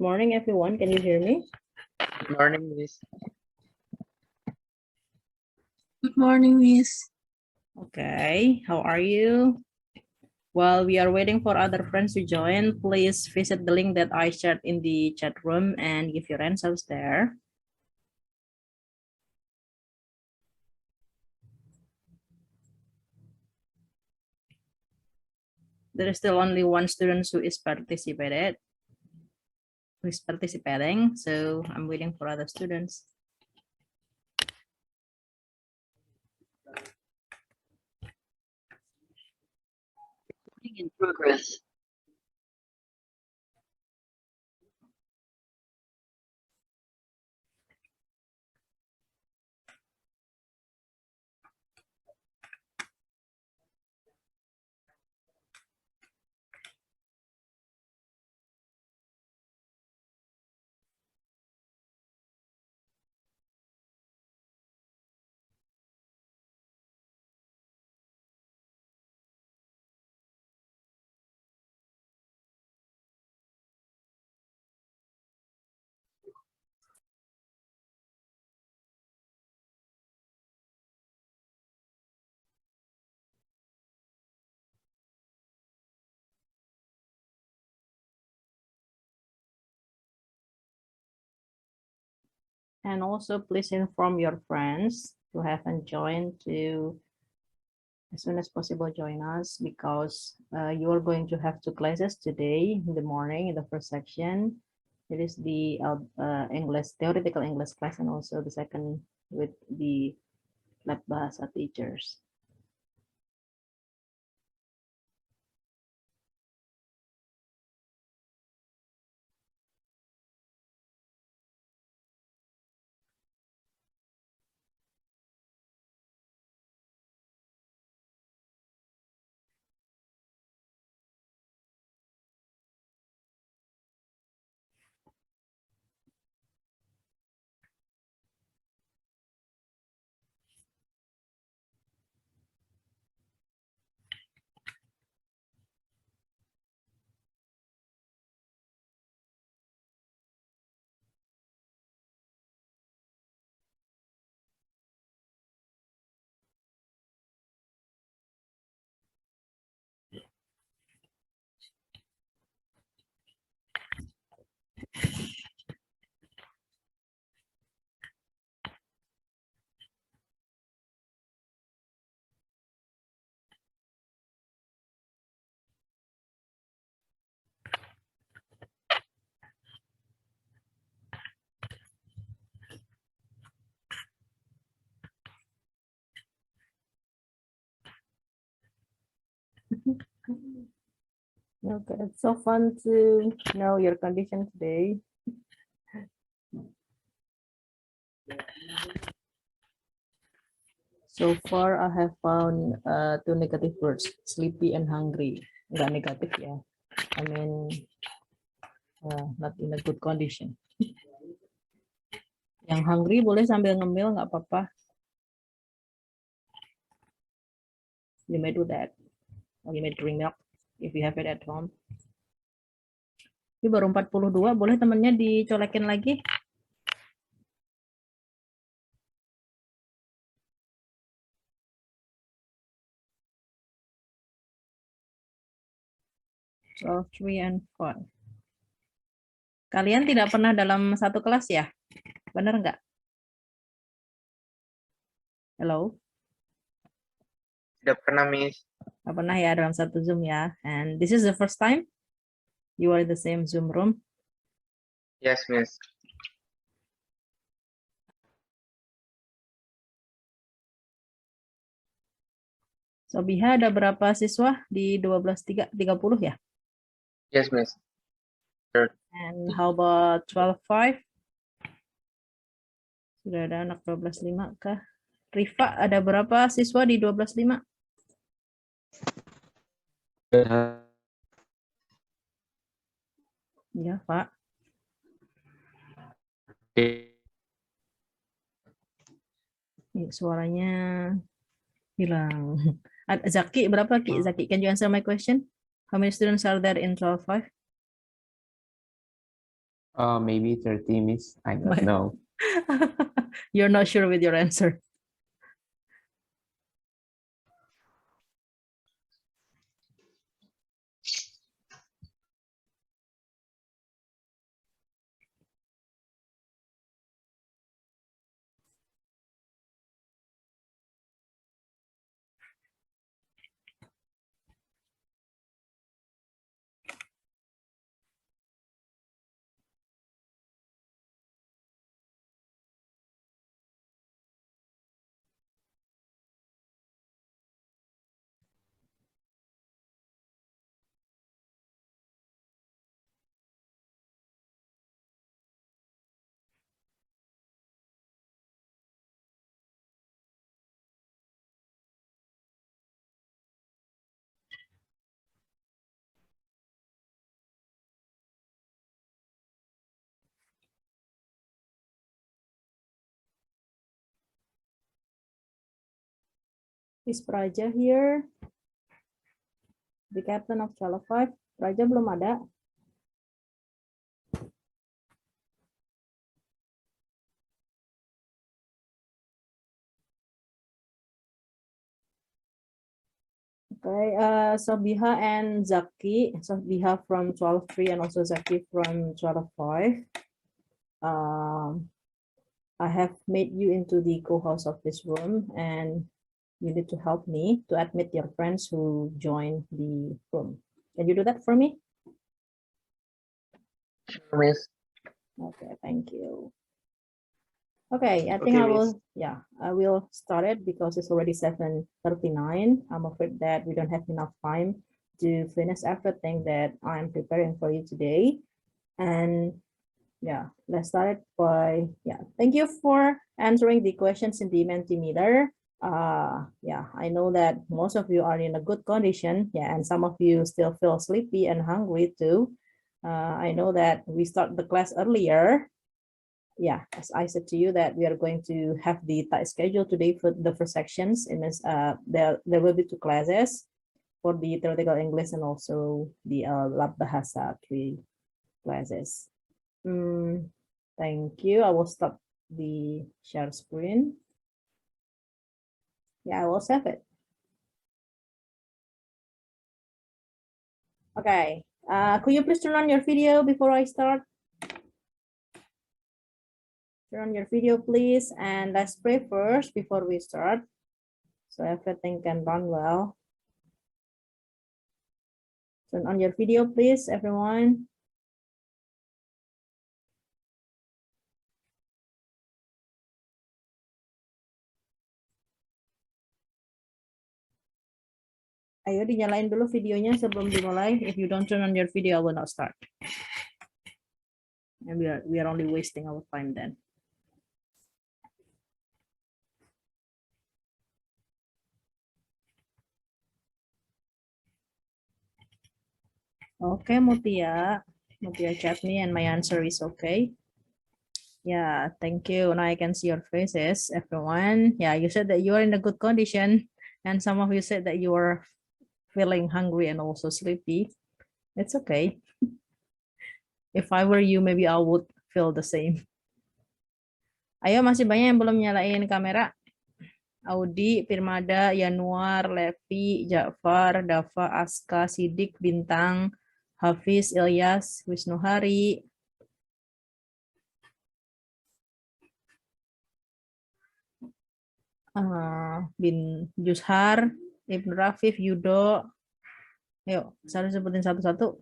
morning, everyone. Can you hear me? Good morning, Miss. Good morning, Miss. Okay, how are you? While we are waiting for other friends to join, please visit the link that I shared in the chat room and give your answers there. There is still only one student who is participating, so I'm waiting for other students. In progress. And also please inform your friends who haven't joined to as soon as possible join us, because you are going to have 2 classes today in the morning in the first section. It is the English, theoretical English class, and also the second with the lab bahasa teachers. Okay, it's so fun to know your condition today. So far, I have found 2 negative words, sleepy and hungry. Enggak negatif ya. I mean, not in a good condition. Yang hungry boleh sambil ngemil, nggak apa-apa. You may do that. Or you may drink milk if you have it at home. Ini baru 42, boleh temennya dicolekin lagi? So 3 and 4. Kalian tidak pernah dalam satu kelas ya? Benar nggak? Hello? Tidak pernah, Miss. Nggak pernah ya dalam satu Zoom ya? And this is the first time you are in the same Zoom room? Yes, Miss. So Biha ada berapa siswa di 12.30 ya? Yes, Miss. And how about 12.5? Sudah ada anak 12.5 kah? Rifa, ada berapa siswa di 12.5? Ya, Pak. Suaranya hilang. Zaki, berapa Ki? Zaki, can you answer my question? How many students are there in 12.5? Maybe 30, Miss. I don't know. You're not sure with your answer. Is Praja here? The captain of Chala 5. Praja belum ada. Okay, Sobiha and Zaki. Sobiha from 12.3 and also Zaki from 12.5. I have made you into the co-host of this room, and you need to help me to admit your friends who join the room. Can you do that for me? Sure, Miss. Okay, thank you. Okay, I think Okay, I Miss. will, I will start it because it's already 7:39. I'm afraid that we don't have enough time to finish everything that I'm preparing for you today. And yeah, let's start it by, thank you for answering the questions in the Mentimeter. I know that most of you are in a good condition, and some of you still feel sleepy and hungry too. I know that we start the class earlier. As I said to you that we are going to have the tight schedule today for the first sections. In this, there will be 2 classes for the theoretical English and also the lab bahasa 3 classes. Thank you. I will stop the share screen. I will save it. Okay. Could you please turn on your video before I start? Turn on your video, please, and let's pray first before we start, so everything can run well. Turn on your video, please, everyone. Ayo dinyalain dulu videonya sebelum dimulai. If you don't turn on your video, I will not start. And we are only wasting our time then. Okay, Mutia chat me and my answer is okay. Yeah, thank you. Now I can see your faces, everyone. Yeah, you said that you are in a good condition, and some of you said that you are feeling hungry and also sleepy. It's okay. If I were you, maybe I would feel the same. Ayo, masih banyak yang belum nyalain kamera. Audi, Firmada, Yanuar, Levi, Ja'far, Dava, Aska, Sidik, Bintang, Hafiz, Ilyas, Wisnuhari. Bin Jushar, Ibn Rafif, Yudo. Yuk, saya sebutin satu-satu.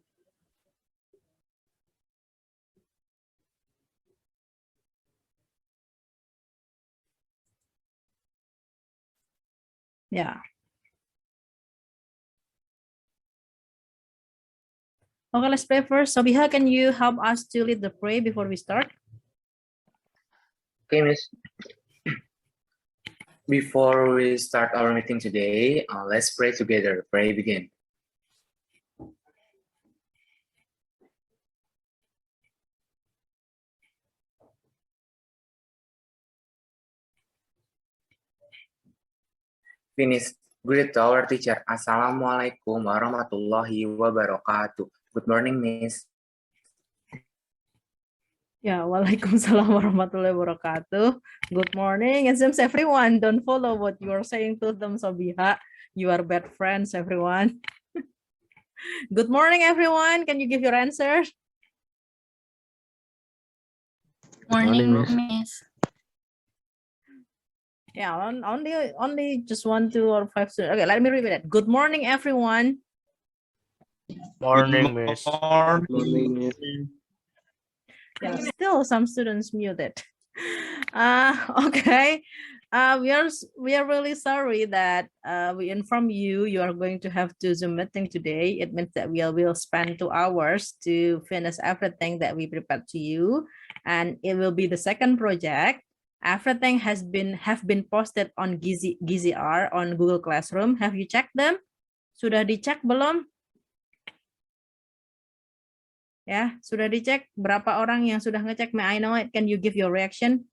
Yeah. Okay, let's pray first. Sobiha, can you help us to lead the prayer before we start? Okay, Miss. Before we start our meeting today, let's pray together. Pray begin. Finish. Greet to our teacher. Assalamualaikum warahmatullahi wabarakatuh. Good morning, Miss. Yeah, Waalaikumsalam warahmatullahi wabarakatuh. Good morning. It seems everyone don't follow what you are saying to them, Sobiha. You are bad friends, everyone. Good morning, everyone. Can you give your answer? Morning, Morning, Miss. Yeah, only just 1, 2, or 5 students. Okay, let me repeat it. Good morning, everyone. Morning, Miss. Yeah, still some students muted. Okay. We are really sorry that we inform you are going to have to Zoom meeting today. It means that we will spend 2 hours to finish everything that we prepared to you, and it will be the second project. Everything have been posted on GZR on Google Classroom. Have you checked them? Sudah dicek belum? Ya, sudah dicek? Berapa orang yang sudah ngecek? May I know it? Can you give your reaction?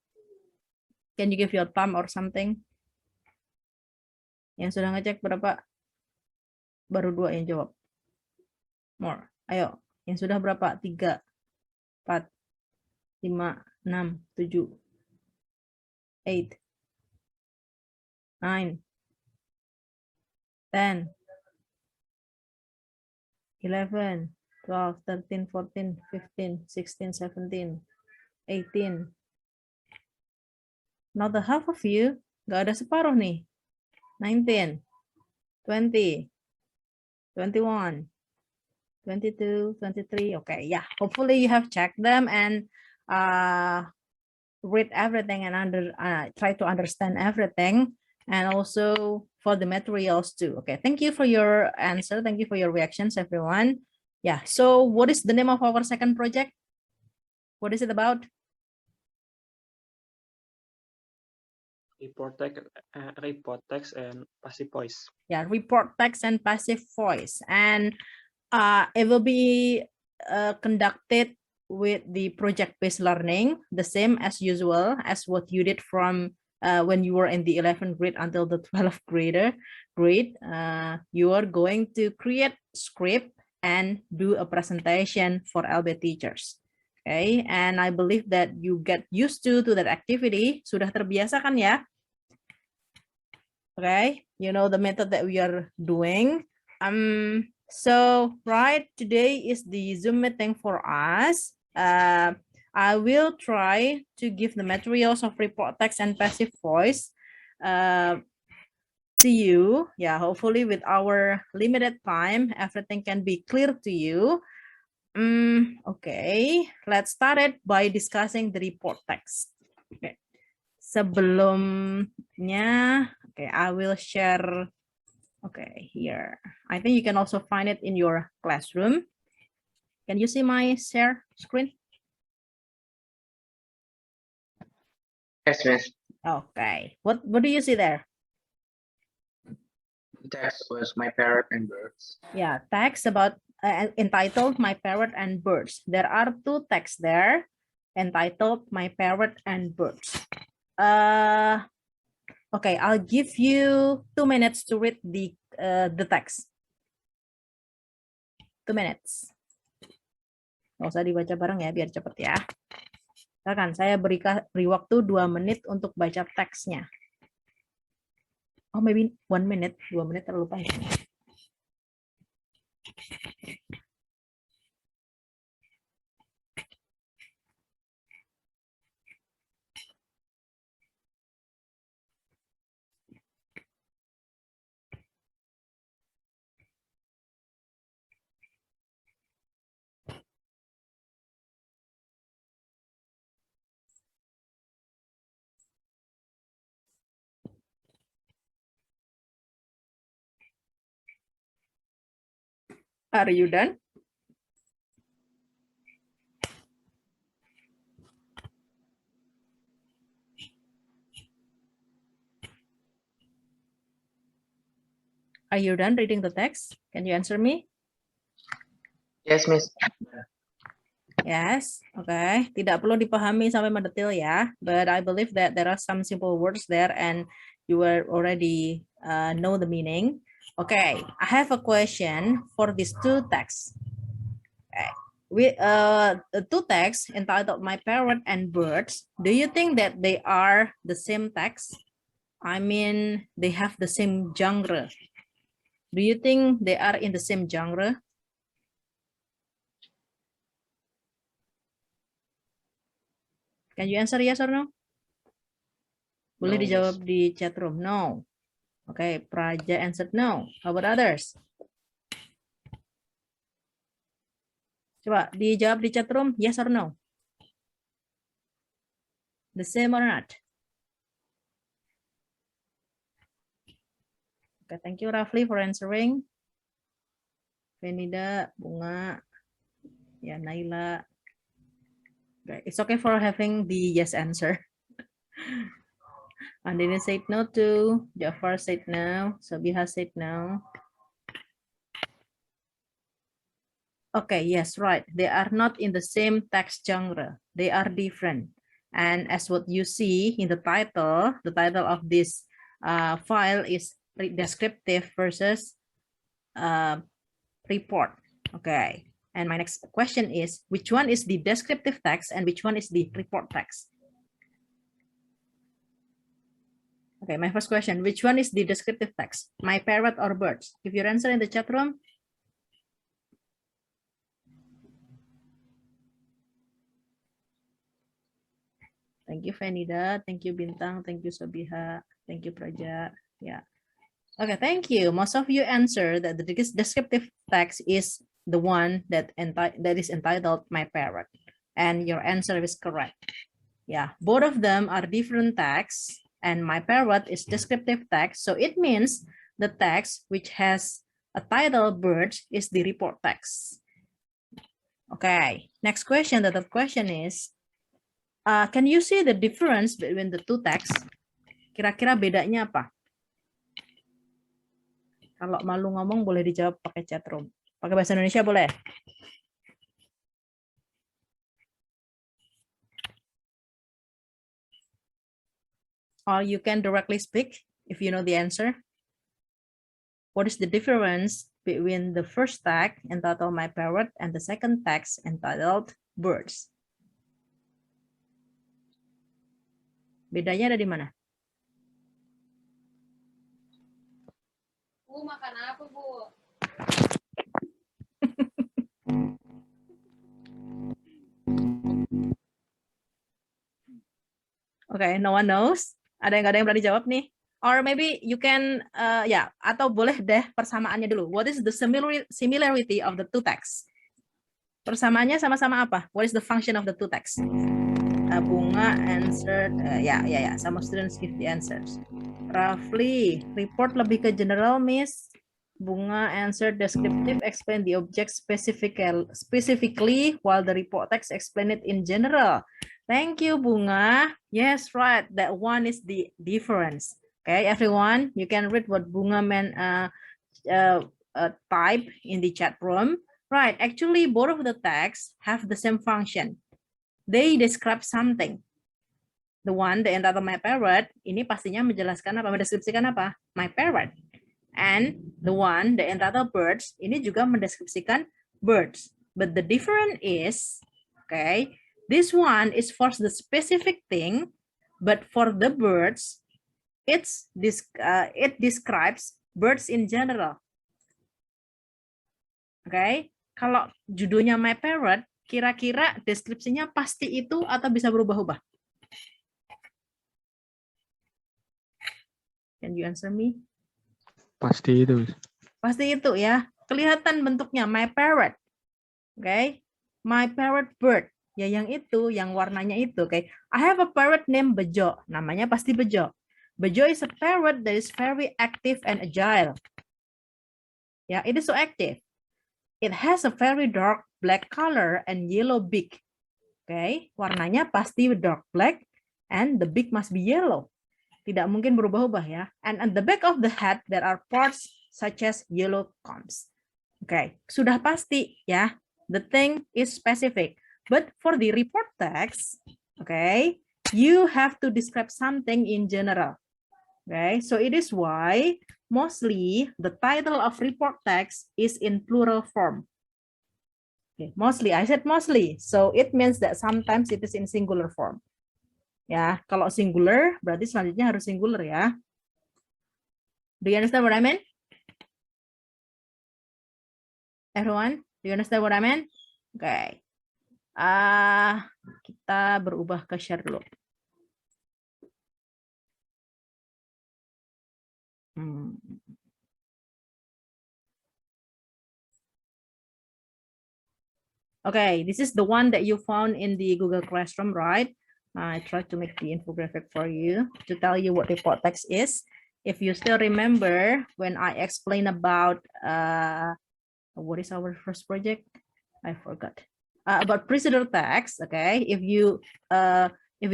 Can you give your thumb or something? Yang sudah ngecek berapa? Baru 2 yang jawab. More. Ayo. Yang sudah berapa? 3, 4, 5, 6, 7, 8, 9, 10, 11, 12, 13, 14, 15, 16, 17, 18. Not the half of you. Gak ada separuh nih. 19, 20, 21, 22, 23. Okay, yeah. Hopefully you have checked them and read everything and try to understand everything, and also for the materials too. Okay, thank you for your answer. Thank you for your reactions, everyone. Yeah, so what is the name of our second project? What is it about? Report text and passive voice. Yeah, report text and passive voice, and it will be conducted with the project-based learning, the same as usual as what you did from when you were in the 11th grade until the 12th grade. You are going to create script and do a presentation for LB teachers. Okay, and I believe that you get used to that activity. Sudah terbiasa kan ya? Okay, you know the method that we are doing. So right, today is the Zoom meeting for us. I will try to give the materials of report text and passive voice to you. Yeah, hopefully with our limited time, everything can be clear to you. Okay, let's start it by discussing the report text. Okay. Sebelumnya, okay, I will share. Okay, here. I think you can also find it in your classroom. Can you see my share screen? Yes, Miss. Okay. What do you see there? Text was my parrot and birds. Yeah, text about entitled My Parrot and Birds. There are 2 texts there entitled My Parrot and Birds. Okay, I'll give you 2 minutes to read the text. 2 minutes. Nggak usah dibaca bareng ya, biar cepet ya. Silakan, saya beri waktu 2 menit untuk baca teksnya. Oh, maybe 1 minute. 2 menit terlalu panjang. Are you done? Are you done reading the text? Can you answer me? Yes, Miss. Yes, okay. Tidak perlu dipahami sampai mendetail ya. But I believe that there are some simple words there and you will already know the meaning. Okay, I have a question for these 2 texts. Okay. two texts entitled My Parrot and Birds. Do you think that they are the same text? I mean, they have the same genre. Do you think they are in the same genre? Can you answer yes or no? Boleh No, dijawab Miss. di chat room. No. Okay, Praja answered no. How about others? Coba dijawab di chat room, yes or no? The same or not? Okay, thank you Rafli for answering. Venida, Bunga, ya Naila. Okay, it's okay for having the yes answer. Andini said no too. Jafar said no. Sabiha said no. Okay, yes, right. They are not in the same text genre. They are different. And as what you see in the title of this file is descriptive versus report. Okay. And my next question is, which one is the descriptive text and which one is the report text? Okay, my first question, which one is the descriptive text? My parrot or birds? Give your answer in the chat room. Thank you, Venida. Thank you, Bintang. Thank you, Sabiha. Thank you, Praja. Yeah. Okay, thank you. Most of you answered that the descriptive text is the one that is entitled My Parrot. And your answer is correct. Yeah, both of them are different texts, and My Parrot is descriptive text. So it means the text which has a title bird is the report text. Okay, next question. The third question is, can you see the difference between the two texts? Kira-kira bedanya apa? Kalau malu ngomong boleh dijawab pakai chat room. Pakai bahasa Indonesia boleh? Or you can directly speak if you know the answer. What is the difference between the first text entitled My Parrot and the second text entitled Birds? Bedanya ada di mana? Bu, makan apa, Bu? Okay, no one knows. Ada yang berani jawab nih? Or maybe you can, atau boleh deh persamaannya dulu. What is the similarity of the two texts? Persamaannya sama-sama apa? What is the function of the two texts? Bunga answered, some students give the answers. Roughly, report lebih ke general, Miss. Bunga answered descriptive, explain the object specifically, while the report text explain it in general. Thank you, Bunga. Yes, right. That one is the difference. Okay, everyone, you can read what Bunga type in the chat room. Right, actually, both of the texts have the same function. They describe something. The one, the entitled My Parrot, ini pastinya menjelaskan apa, mendeskripsikan apa? My parrot. And the one, the entitled Birds, ini juga mendeskripsikan birds. But the difference is, okay, this one is for the specific thing, but for the birds, it describes birds in general. Okay, kalau judulnya My Parrot, kira-kira deskripsinya pasti itu atau bisa berubah-ubah? Can you answer me? Pasti itu. Pasti itu ya. Kelihatan bentuknya My Parrot. Okay, My Parrot bird. Ya yang itu, yang warnanya itu. Okay, I have a parrot named Bejo. Namanya pasti Bejo. Bejo is a parrot that is very active and agile. Yeah, it is so active. It has a very dark black color and yellow beak. Okay, warnanya pasti dark black and the beak must be yellow. Tidak mungkin berubah-ubah ya. And on the back of the head there are parts such as yellow combs. Okay, sudah pasti ya. The thing is specific. But for the report text, okay, you have to describe something in general. Okay, so it is why mostly the title of report text is in plural form. Okay, mostly. I said mostly. So it means that sometimes it is in singular form. Ya, kalau singular berarti selanjutnya harus singular ya. Do you understand what I mean? Everyone, do you understand what I mean? Okay. Kita berubah ke share dulu. Okay, this is the one that you found in the Google Classroom, right? I tried to make the infographic for you to tell you what report text is. If you still remember when I explained about what is our first project? I forgot. About procedure text, okay? If you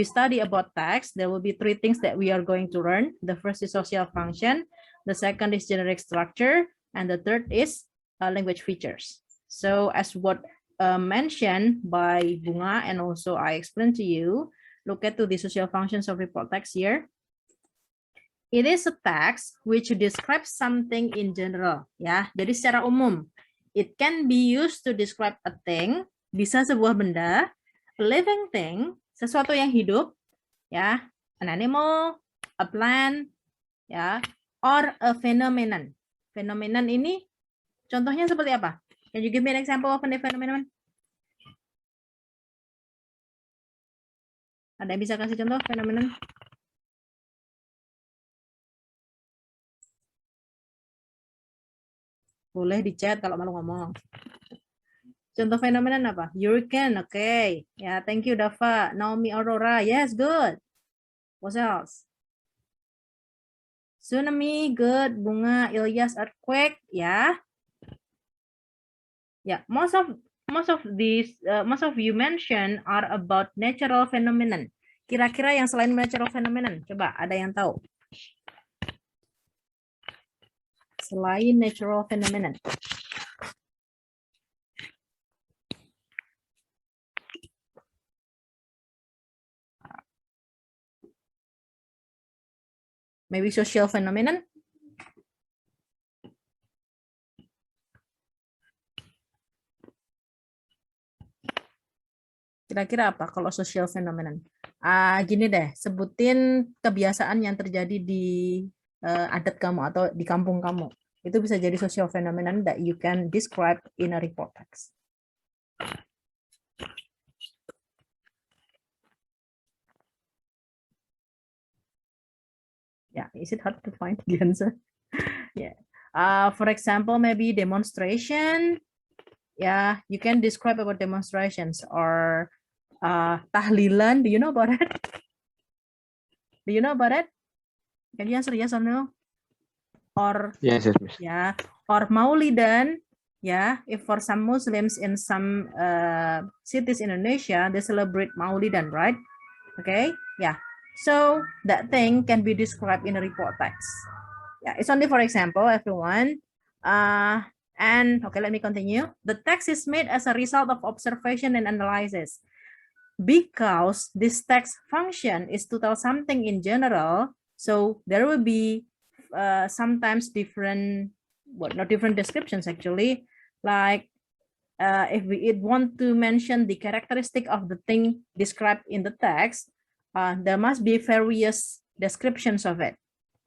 study about text, there will be three things that we are going to learn. The first is social function, the second is generic structure, and the third is language features. So as what mentioned by Bunga and also I explained to you, look at the social functions of report text here. It is a text which describes something in general, ya. Jadi secara umum, it can be used to describe a thing, bisa sebuah benda, a living thing, sesuatu yang hidup, ya, an animal, a plant, ya, or a phenomenon. Phenomenon ini contohnya seperti apa? Can you give me an example of a phenomenon? Ada yang bisa kasih contoh phenomenon? Boleh di chat kalau malu ngomong. Contoh fenomena apa? Hurricane, oke. Okay. Ya, thank you Dava. Naomi Aurora, yes, good. What else? Tsunami, good. Bunga, Ilyas, earthquake, ya. Ya, most of you mention are about natural phenomenon. Kira-kira yang selain natural phenomenon, coba ada yang tahu? Selain natural phenomenon. Maybe social phenomenon. Kira-kira apa kalau social phenomenon? Gini deh, sebutin kebiasaan yang terjadi di adat kamu atau di kampung kamu. Itu bisa jadi social phenomenon that you can describe in a report text. Yeah, is it hard to find the answer? Yeah. For example, maybe demonstration. Yeah, you can describe about demonstrations or tahlilan. Do you know about it? Do you know about it? Can you answer yes or no? Or Yes, Miss. yeah, or maulidan. Yeah, if for some Muslims in some cities in Indonesia, they celebrate maulidan, right? Okay, yeah. So that thing can be described in a report text. Yeah, it's only for example, everyone. And okay, let me continue. The text is made as a result of observation and analysis. Because this text function is to tell something in general, so there will be sometimes different, not different descriptions actually. Like if we want to mention the characteristic of the thing described in the text, there must be various descriptions of it,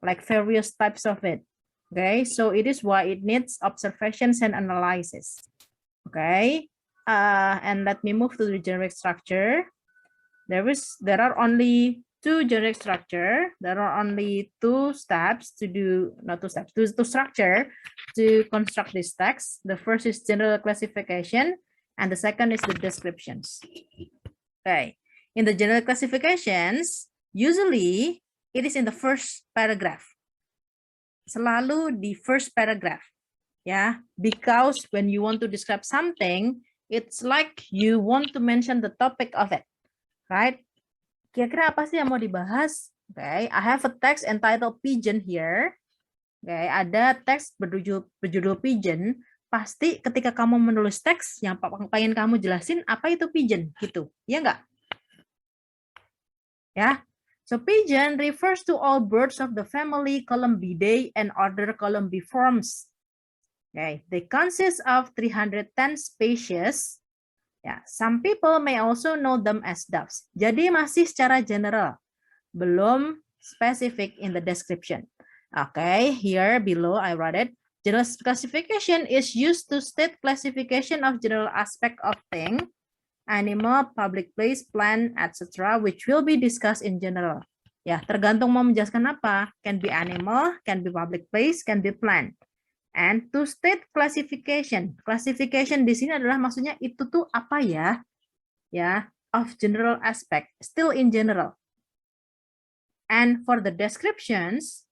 like various types of it. Okay, so it is why it needs observations and analysis. Okay, and let me move to the generic structure. There are only two generic structure. There are only two steps to do, not two steps, to structure to construct this text. The first is general classification, and the second is the descriptions. Okay, in the general classifications, usually it is in the first paragraph. Selalu di first paragraph, ya, because when you want to describe something, it's like you want to mention the topic of it, right? Kira-kira apa sih yang mau dibahas? Okay, I have a text entitled pigeon here. Okay, ada teks berjudul pigeon. Pasti ketika kamu menulis teks yang pengen kamu jelasin apa itu pigeon, gitu, ya enggak? Ya. So pigeon refers to all birds of the family Columbidae and order Columbiformes. Okay, they consist of 310 species Ya, some people may also know them as doves. Jadi masih secara general, belum specific in the description. Okay, here below I wrote it. General classification is used to state classification of general aspect of thing, animal, public place, plant, etc., which will be discussed in general. Ya, tergantung mau menjelaskan apa. Can be animal, can be public place, can be plant. And to state classification. Classification di sini adalah maksudnya itu tuh apa ya? Ya, of general aspect, still in general. And for the descriptions,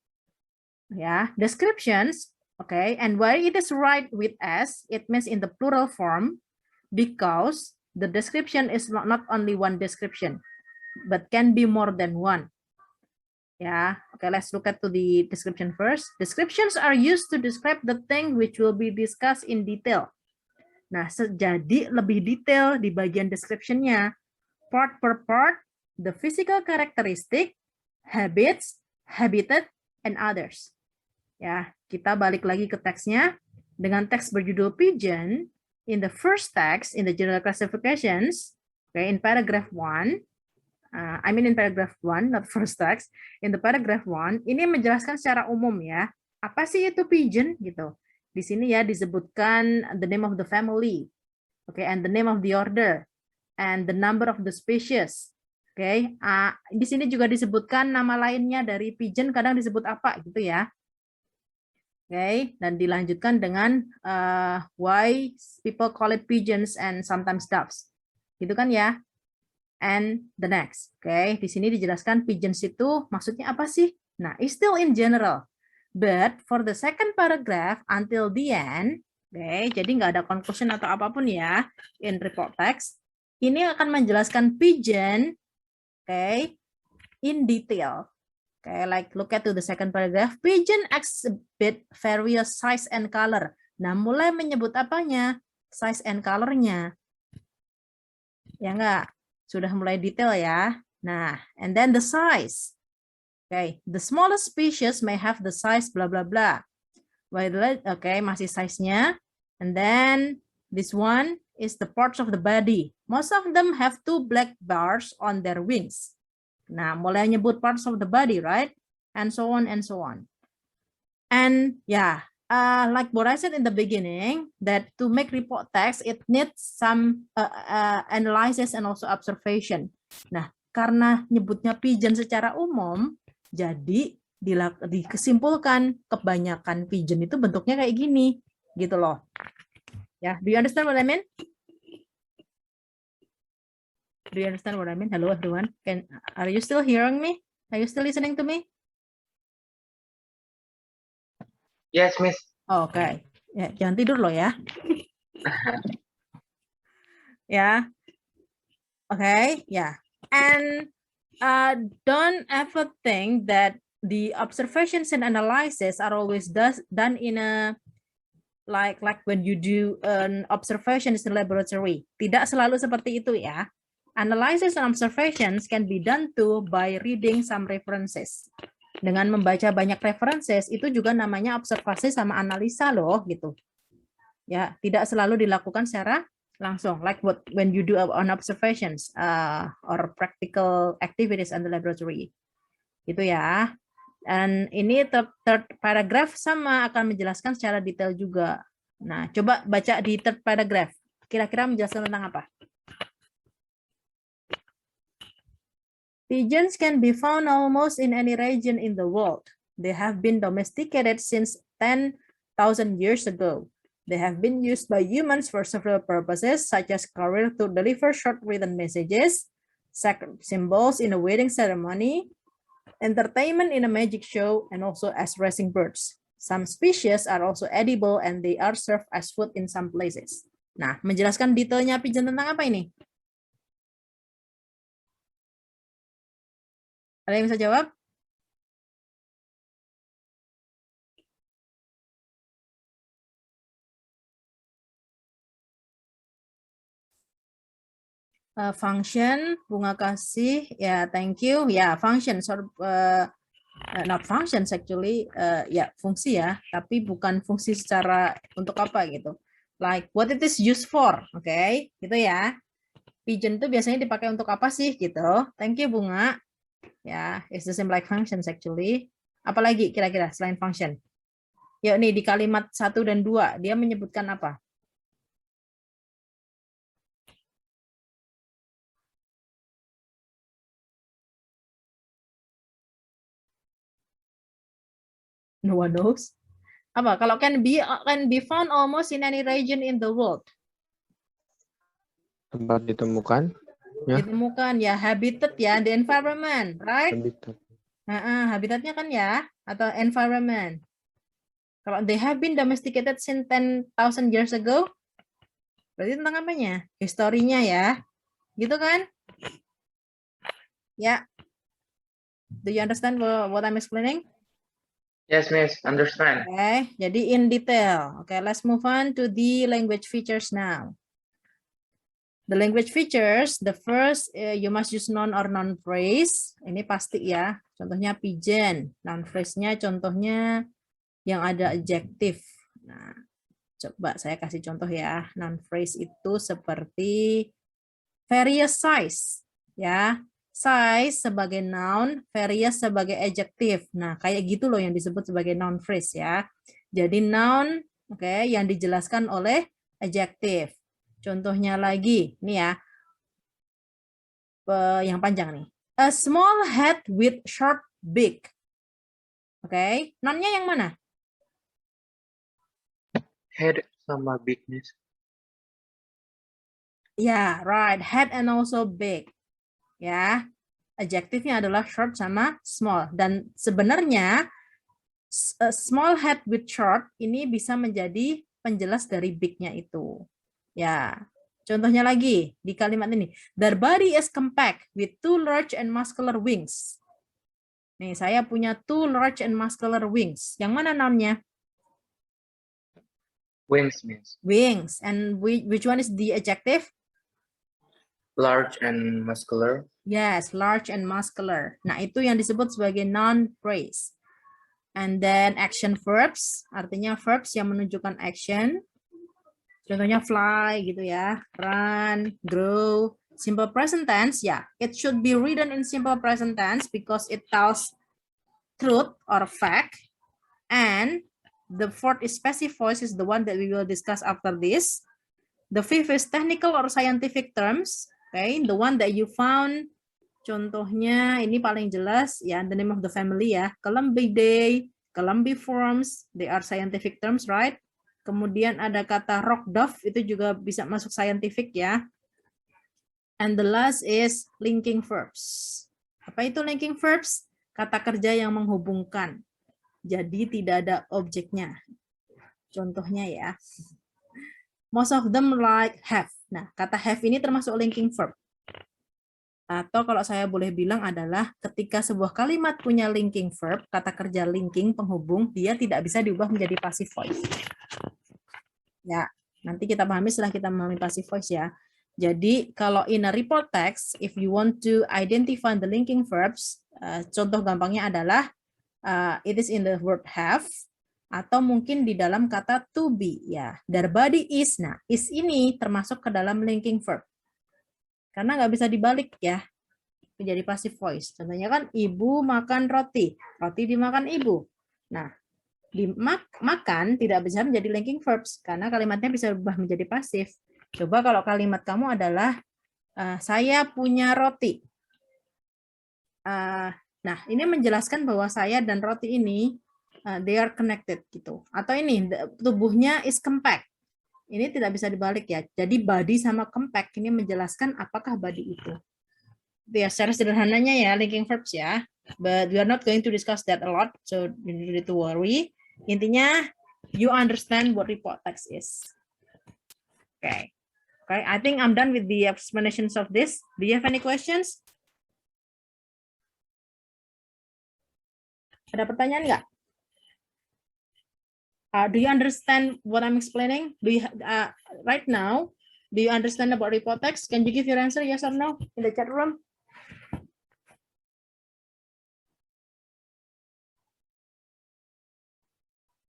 ya, descriptions, okay, and why it is right with S, it means in the plural form, because the description is not only one description, but can be more than one. Yeah, okay, let's look at to the description first. Descriptions are used to describe the thing which will be discussed in detail. Nah, jadi lebih detail di bagian description-nya. Part per part, the physical characteristic, habits, habitat, and others. Ya, kita balik lagi ke teksnya. Dengan teks berjudul Pigeon, in the first text, in the general classifications, okay, in paragraph 1, in paragraph 1, not first text. In the paragraph 1, ini menjelaskan secara umum ya. Apa sih itu pigeon gitu. Di sini ya disebutkan the name of the family. Okay, and the name of the order and the number of the species. Okay, di sini juga disebutkan nama lainnya dari pigeon, kadang disebut apa gitu ya. Okay, dan dilanjutkan dengan why people call it pigeons and sometimes doves. Gitu kan ya. And the next, okay, di sini dijelaskan pigeons itu maksudnya apa sih? Nah, it's still in general, but for the second paragraph until the end, okay, jadi nggak ada conclusion atau apapun ya in report text. Ini akan menjelaskan pigeon, okay, in detail. Okay, like look at to the second paragraph. Pigeon exhibit various size and color. Nah, mulai menyebut apanya? Size and color-nya. Ya enggak? Sudah mulai detail ya. Nah, and then the size. Okay, the smallest species may have the size blah blah blah. Okay, masih size-nya. And then this one is the parts of the body. Most of them have 2 black bars on their wings. Nah, mulai nyebut parts of the body, right? And so on and so on. And yeah, like what I said in the beginning, that to make report text, it needs some analysis and also observation. Nah, karena nyebutnya pigeon secara umum, jadi dikesimpulkan kebanyakan pigeon itu bentuknya kayak gini, gitu loh. Ya, do you understand what I mean? Do you understand what I mean? Hello everyone. Are you still hearing me? Are you still listening to me? Yes, Miss. Oke. Ya, jangan tidur loh ya. Ya. Oke, ya. And don't ever think that the observations and analysis are always done in a like when you do an observation in the laboratory. Tidak selalu seperti itu ya. Analysis and observations can be done too by reading some references. Dengan membaca banyak references itu juga namanya observasi sama analisa loh gitu. Ya, tidak selalu dilakukan secara langsung. Like when you do on observations or practical activities in the laboratory. Gitu ya. Dan ini third paragraph sama akan menjelaskan secara detail juga. Nah, coba baca di third paragraph. Kira-kira menjelaskan tentang apa? Pigeons can be found almost in any region in the world. They have been domesticated since 10,000 years ago. They have been used by humans for several purposes, such as carrier to deliver short written messages, sacred symbols in a wedding ceremony, entertainment in a magic show, and also as racing birds. Some species are also edible and they are served as food in some places. Nah, menjelaskan detailnya pigeon tentang apa ini? Ada yang bisa jawab? Function, bunga kasih, ya, thank you, ya, function, not functions actually, ya, fungsi ya, tapi bukan fungsi secara untuk apa gitu. Like what it is used for, okay, gitu ya. Pigeon itu biasanya dipakai untuk apa sih gitu? Thank you Bunga. Ya, it's the same like functions actually. Apalagi kira-kira selain function? Yuk nih di kalimat 1 dan 2 dia menyebutkan apa? No one knows. Apa? Kalau can be found almost in any region in the world. Tempat ditemukan. Ya. Ditemukan ya habitat ya, the environment, right? Habitat. Habitatnya kan ya, atau environment. Kalau they have been domesticated since 10,000 years ago, berarti tentang apanya? Historinya ya, gitu kan? Ya, do you understand what I'm explaining? Yes, Miss. Understand. Okay, jadi in detail. Okay, let's move on to the language features now. The language features, the first, you must use noun or noun phrase. Ini pasti ya. Contohnya pigeon. Noun phrase-nya contohnya yang ada adjective. Nah, coba saya kasih contoh ya. Noun phrase itu seperti various size. Ya, size sebagai noun, various sebagai adjective. Nah, kayak gitu loh yang disebut sebagai noun phrase ya. Jadi noun, oke, yang dijelaskan oleh adjective. Contohnya lagi, nih ya, yang panjang nih. A small head with short beak. Oke, noun-nya yang mana? Head sama bigness. Ya, right. Head and also beak. Ya, adjektifnya adalah short sama small. Dan sebenarnya small head with short ini bisa menjadi penjelas dari beak-nya itu. Ya, contohnya lagi di kalimat ini. Their body is compact with two large and muscular wings. Nih, saya punya two large and muscular wings. Yang mana noun-nya? Wings, Miss. Wings. And which one is the adjective? Large and muscular. Yes, large and muscular. Nah, itu yang disebut sebagai noun phrase. And then action verbs, artinya verbs yang menunjukkan action. Contohnya fly gitu ya, run, grow. Simple present tense, ya, it should be written in simple present tense because it tells truth or fact. And the fourth is passive voice is the one that we will discuss after this. The fifth is technical or scientific terms. Okay, the one that you found. Contohnya ini paling jelas ya, the name of the family ya, Columbidae, Columbiformes, they are scientific terms, right? Kemudian ada kata rock dove, itu juga bisa masuk scientific ya. And the last is linking verbs. Apa itu linking verbs? Kata kerja yang menghubungkan. Jadi tidak ada objeknya. Contohnya ya. Most of them like have. Nah, kata have ini termasuk linking verb. Atau kalau saya boleh bilang adalah ketika sebuah kalimat punya linking verb, kata kerja linking, penghubung, dia tidak bisa diubah menjadi passive voice. Ya, nanti kita pahami setelah kita memahami passive voice ya. Jadi kalau in a report text, if you want to identify the linking verbs, contoh gampangnya adalah it is in the verb have, atau mungkin di dalam kata to be ya. Their body is. Nah, is ini termasuk ke dalam linking verb. Karena nggak bisa dibalik ya, menjadi passive voice. Contohnya kan ibu makan roti, roti dimakan ibu. Nah, makan tidak bisa menjadi linking verbs karena kalimatnya bisa berubah menjadi pasif. Coba kalau kalimat kamu adalah saya punya roti. Nah, ini menjelaskan bahwa saya dan roti ini they are connected gitu. Atau ini tubuhnya is compact. Ini tidak bisa dibalik ya. Jadi body sama compact ini menjelaskan apakah body itu. Ya, secara sederhananya ya linking verbs ya. But we are not going to discuss that a lot, so you don't need to worry. Intinya you understand what report text is. Okay. Okay, I think I'm done with the explanations of this. Do you have any questions? Ada pertanyaan nggak? Do you understand what I'm explaining? Do you right now? Do you understand about report text? Can you give your answer yes or no in the chat room?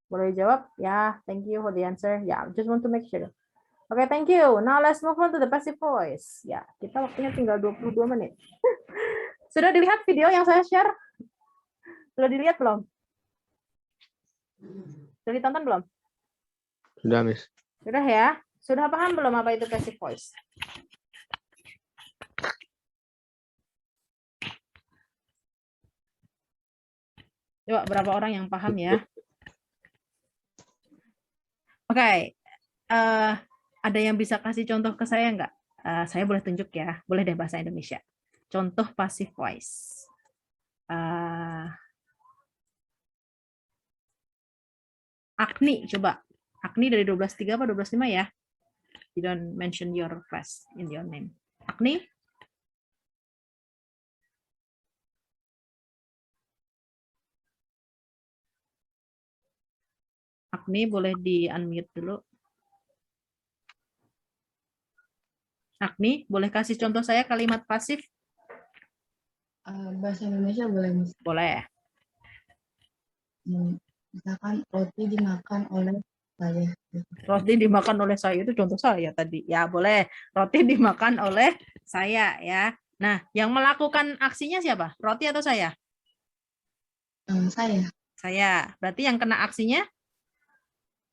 Boleh jawab? Ya, thank you for the answer. Ya, just want to make sure. Oke, thank you. Now let's move on to the passive voice. Ya, kita waktunya tinggal 22 menit. Sudah dilihat video yang saya share? Sudah dilihat belum? Sudah ditonton belum? Sudah, Miss. Sudah ya? Sudah paham belum apa itu passive voice? Coba berapa orang yang paham ya? Oke, ada yang bisa kasih contoh ke saya nggak? Saya boleh tunjuk ya, boleh deh bahasa Indonesia. Contoh passive voice. Agni, coba. Agni dari 12.3 apa 12.5 ya? You don't mention your class in your name. Agni? Agni boleh di-unmute dulu. Agni, boleh kasih contoh saya kalimat pasif? Bahasa Indonesia boleh, Miss. Boleh. Misalkan roti dimakan oleh saya. Roti dimakan oleh saya itu contoh saya tadi. Ya, boleh. Roti dimakan oleh saya ya. Nah, yang melakukan aksinya siapa? Roti atau saya? Saya, Saya. Berarti yang kena aksinya?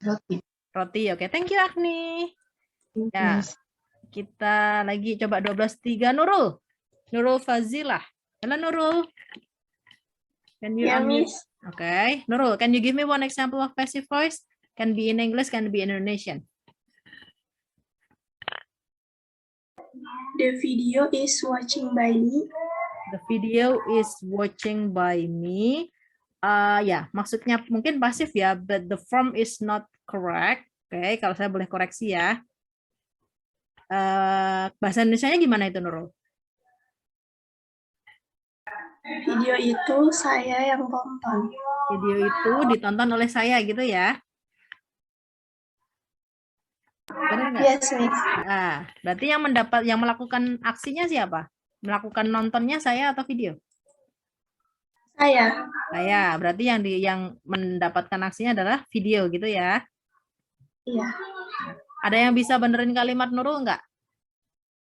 roti. Roti. Oke, thank you Agni. Ya. Miss. Kita lagi coba 12.3 Nurul. Nurul Fazilah. Halo Nurul. Can you Ya, unmute? Miss. Okay. Nurul, can you give me one example of passive voice? Can be in English, can be in Indonesian. The video is watching by me. The video is watching by me. Ya, maksudnya mungkin pasif ya, but the form is not correct. Oke, kalau saya boleh koreksi ya. Bahasa Indonesianya gimana itu Nurul? Video itu saya yang tonton. Video itu ditonton oleh saya gitu ya. Benar nggak? Yes, Miss. Berarti yang melakukan aksinya siapa? Melakukan nontonnya saya atau video? Saya. Saya. Berarti yang mendapatkan aksinya adalah video gitu ya. Iya. Ada yang bisa benerin kalimat Nurul nggak?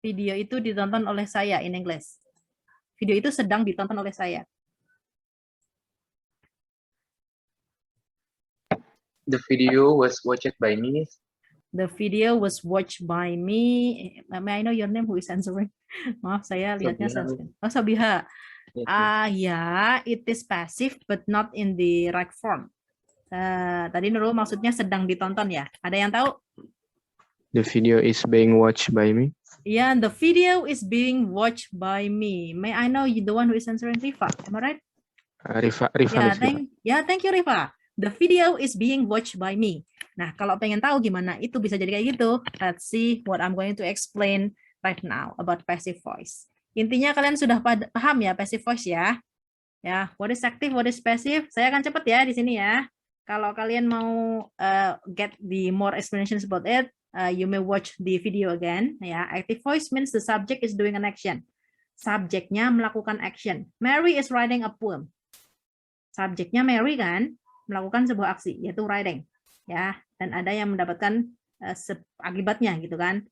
Video itu ditonton oleh saya in English. Video itu sedang ditonton oleh saya. The video was watched by me. The video was watched by me. May I know your name? Who is answering? Maaf, saya lihatnya Sabiha. sunscreen. Oh, Sabiha. Yes, Ya, it is passive but not in the right form. Tadi Nurul maksudnya sedang ditonton ya. Ada yang tahu? The video is being watched by me. Yeah, the video is being watched by me. May I know you the one who is answering Rifa? Am I right? Rifa, Yeah, Miss, Rifa. thank you Rifa. The video is being watched by me. Nah, kalau pengen tahu gimana itu bisa jadi kayak gitu, let's see what I'm going to explain right now about passive voice. Intinya kalian sudah paham ya passive voice ya? Ya, what is active, what is passive? Saya akan cepet ya di sini ya. Kalau kalian mau get the more explanations about it, you may watch the video again. Ya, active voice means the subject is doing an action. Subjeknya melakukan action. Mary is writing a poem. Subjeknya Mary kan melakukan sebuah aksi yaitu writing. Ya, dan ada yang mendapatkan akibatnya gitu kan.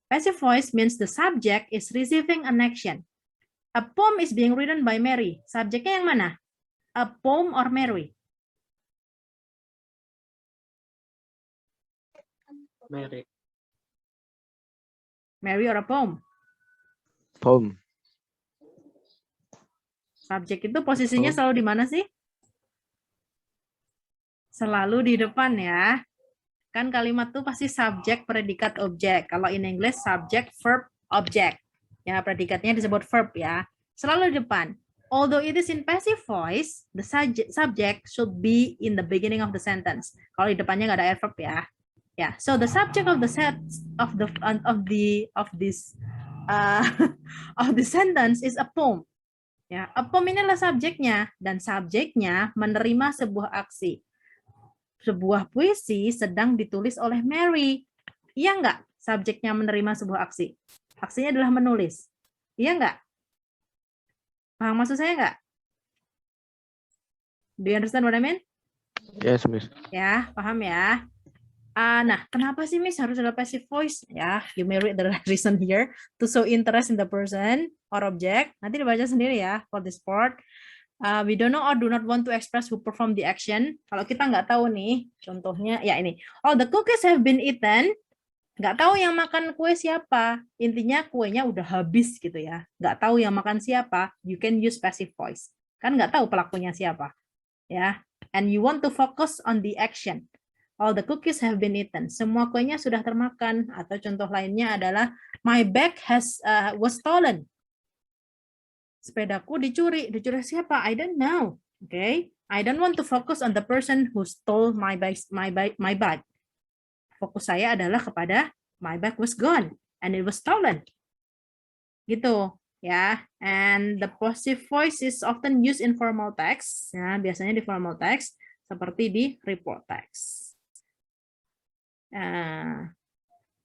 Passive voice means the subject is receiving an action. A poem is being written by Mary. Subjeknya yang mana? A poem or Mary? Mary. Mary or a poem? Poem. Subjek itu posisinya selalu di mana sih? Selalu di depan ya. Kan kalimat tuh pasti subjek, predikat, objek. Kalau in English subject, verb, object. Ya, predikatnya disebut verb ya. Selalu di depan. Although it is in passive voice, the subject should be in the beginning of the sentence. Kalau di depannya nggak ada adverb ya. Ya, so the subject of the sentence is a poem. Ya, a poem ini adalah subjeknya dan subjeknya menerima sebuah aksi. Sebuah puisi sedang ditulis oleh Mary. Iya nggak? Subjeknya menerima sebuah aksi. Aksinya adalah menulis. Iya nggak? Paham maksud saya nggak? Do you understand what I mean? Yes, Miss. Ya, paham ya? Nah, kenapa sih Miss harus ada passive voice? Ya, you may read the reason here to show interest in the person or object. Nanti dibaca sendiri ya for this part. We don't know or do not want to express who perform the action. Kalau kita nggak tahu nih, contohnya ya ini. All the cookies have been eaten. Nggak tahu yang makan kue siapa. Intinya kuenya udah habis gitu ya. Nggak tahu yang makan siapa. You can use passive voice. Kan nggak tahu pelakunya siapa. Ya. And you want to focus on the action. All the cookies have been eaten. Semua kuenya sudah termakan. Atau contoh lainnya adalah my bag was stolen. Sepedaku dicuri. Dicuri siapa? I don't know. Okay. I don't want to focus on the person who stole my bag. Fokus saya adalah kepada my bag was gone and it was stolen. Gitu. Ya. And the passive voice is often used in formal text. Ya, biasanya di formal text seperti di report text.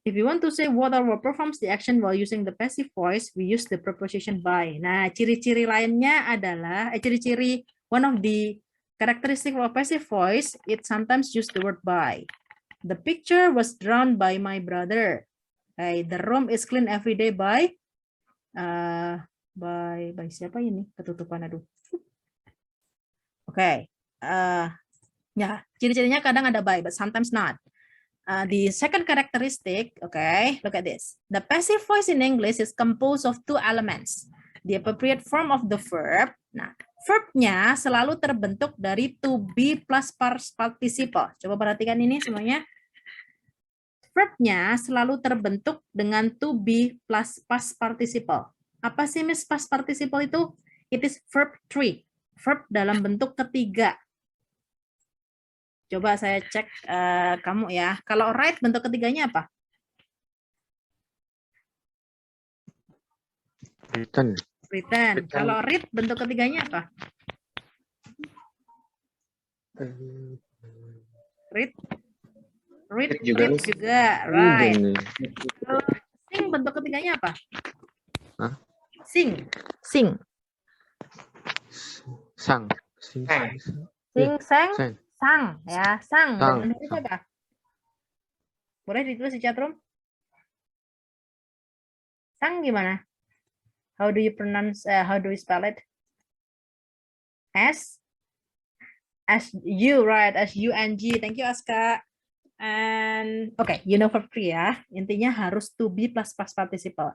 If you want to say what or what performs the action while using the passive voice, we use the preposition by. Nah, ciri-ciri lainnya adalah, ciri-ciri one of the characteristic of passive voice, it sometimes use the word by. The picture was drawn by my brother. Okay, the room is clean every day by siapa ini? Ketutupan, aduh. Oke, ya, ciri-cirinya kadang ada by, but sometimes not. The second characteristic, okay, look at this. The passive voice in English is composed of two elements. The appropriate form of the verb. Nah, verbnya selalu terbentuk dari to be plus past participle. Coba perhatikan ini semuanya. Verbnya selalu terbentuk dengan to be plus past participle. Apa sih Miss past participle itu? It is verb 3. Verb dalam bentuk ketiga. Coba saya cek kamu ya. Kalau write bentuk ketiganya apa? Written. Written. Kalau read bentuk ketiganya apa? Read. Read juga. Right. Reading. Kalau sing bentuk ketiganya apa? Hah? Sing. Sing. Sang. Sing, sang. Sang. Sang. Ya, sang. Sang. Bentuk Indonesia apa? Boleh ditulis di chat room? Sang gimana? How do you pronounce, how do you spell it? S U, right? S-U-N-G. Thank you, Aska. And okay, you know verb 3 ya. Intinya harus to be plus past participle.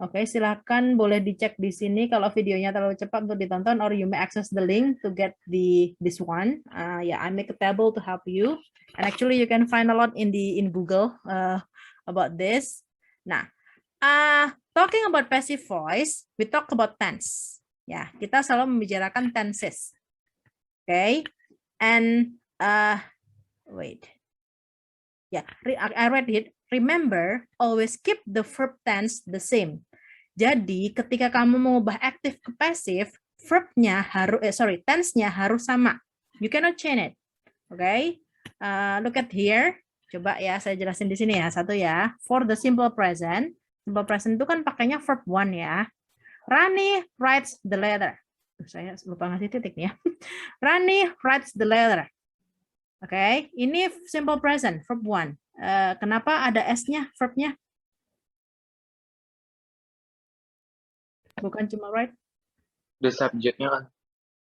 Oke, silakan boleh dicek di sini kalau videonya terlalu cepat untuk ditonton, or you may access the link to get this one. Yeah, I make a table to help you. And actually you can find a lot in Google about this. Nah, talking about passive voice, we talk about tense. Ya, kita selalu membicarakan tenses. Okay, and wait. Yeah, I read it. Remember, always keep the verb tense the same. Jadi, ketika kamu mengubah active ke passive, verbnya harus, tense-nya harus sama. You cannot change it. Okay? Look at here. Coba ya, saya jelasin di sini ya. Satu ya. For the simple present itu kan pakainya verb 1 ya. Rani writes the letter. Saya lupa ngasih titik nih ya. Rani writes the letter. Oke, ini simple present, verb 1. Kenapa ada S-nya, verbnya? Bukan cuma write. The subject-nya kan.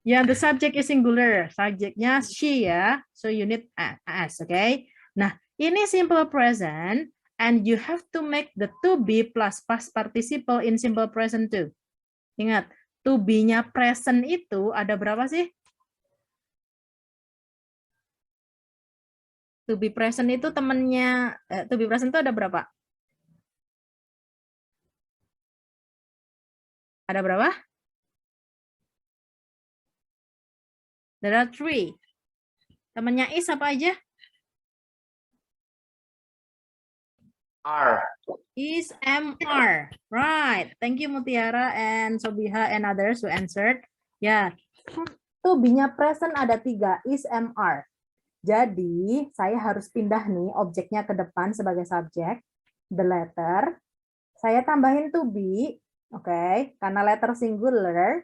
Ya, the subject is singular. Subjeknya she ya. So you need S, okay? Nah, ini simple present and you have to make the to be plus past participle in simple present too. Ingat, to be-nya present itu ada berapa sih? To be present itu temennya, to be present itu ada berapa? Ada berapa? There are 3. Temennya is apa aja? R. Is MR. Right. Thank you Mutiara and Sobiha and others who answered. Ya, to be-nya present ada 3. Is MR. Jadi, saya harus pindah nih objeknya ke depan sebagai subjek, the letter. Saya tambahin to be, oke, karena letter singular,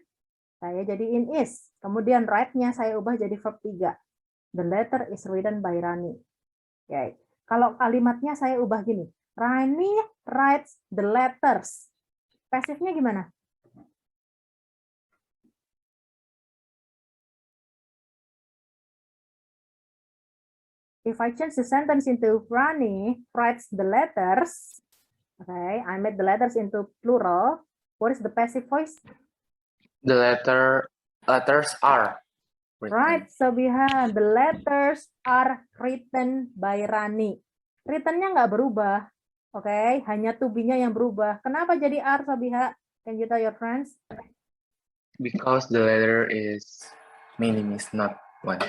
saya jadiin is. Kemudian write-nya saya ubah jadi verb 3. The letter is written by Rani. Oke. Kalau kalimatnya saya ubah gini, Rani writes the letters. Pasifnya gimana? If I change the sentence into Rani writes the letters, okay, I made the letters into plural. What is the passive voice? The letters are written. Right, Sobiha, the letters are written by Rani. Written-nya nggak berubah, oke? Hanya to be-nya yang berubah. Kenapa jadi are, Sobiha? Can you tell your friends? Because the letter meaning is not one.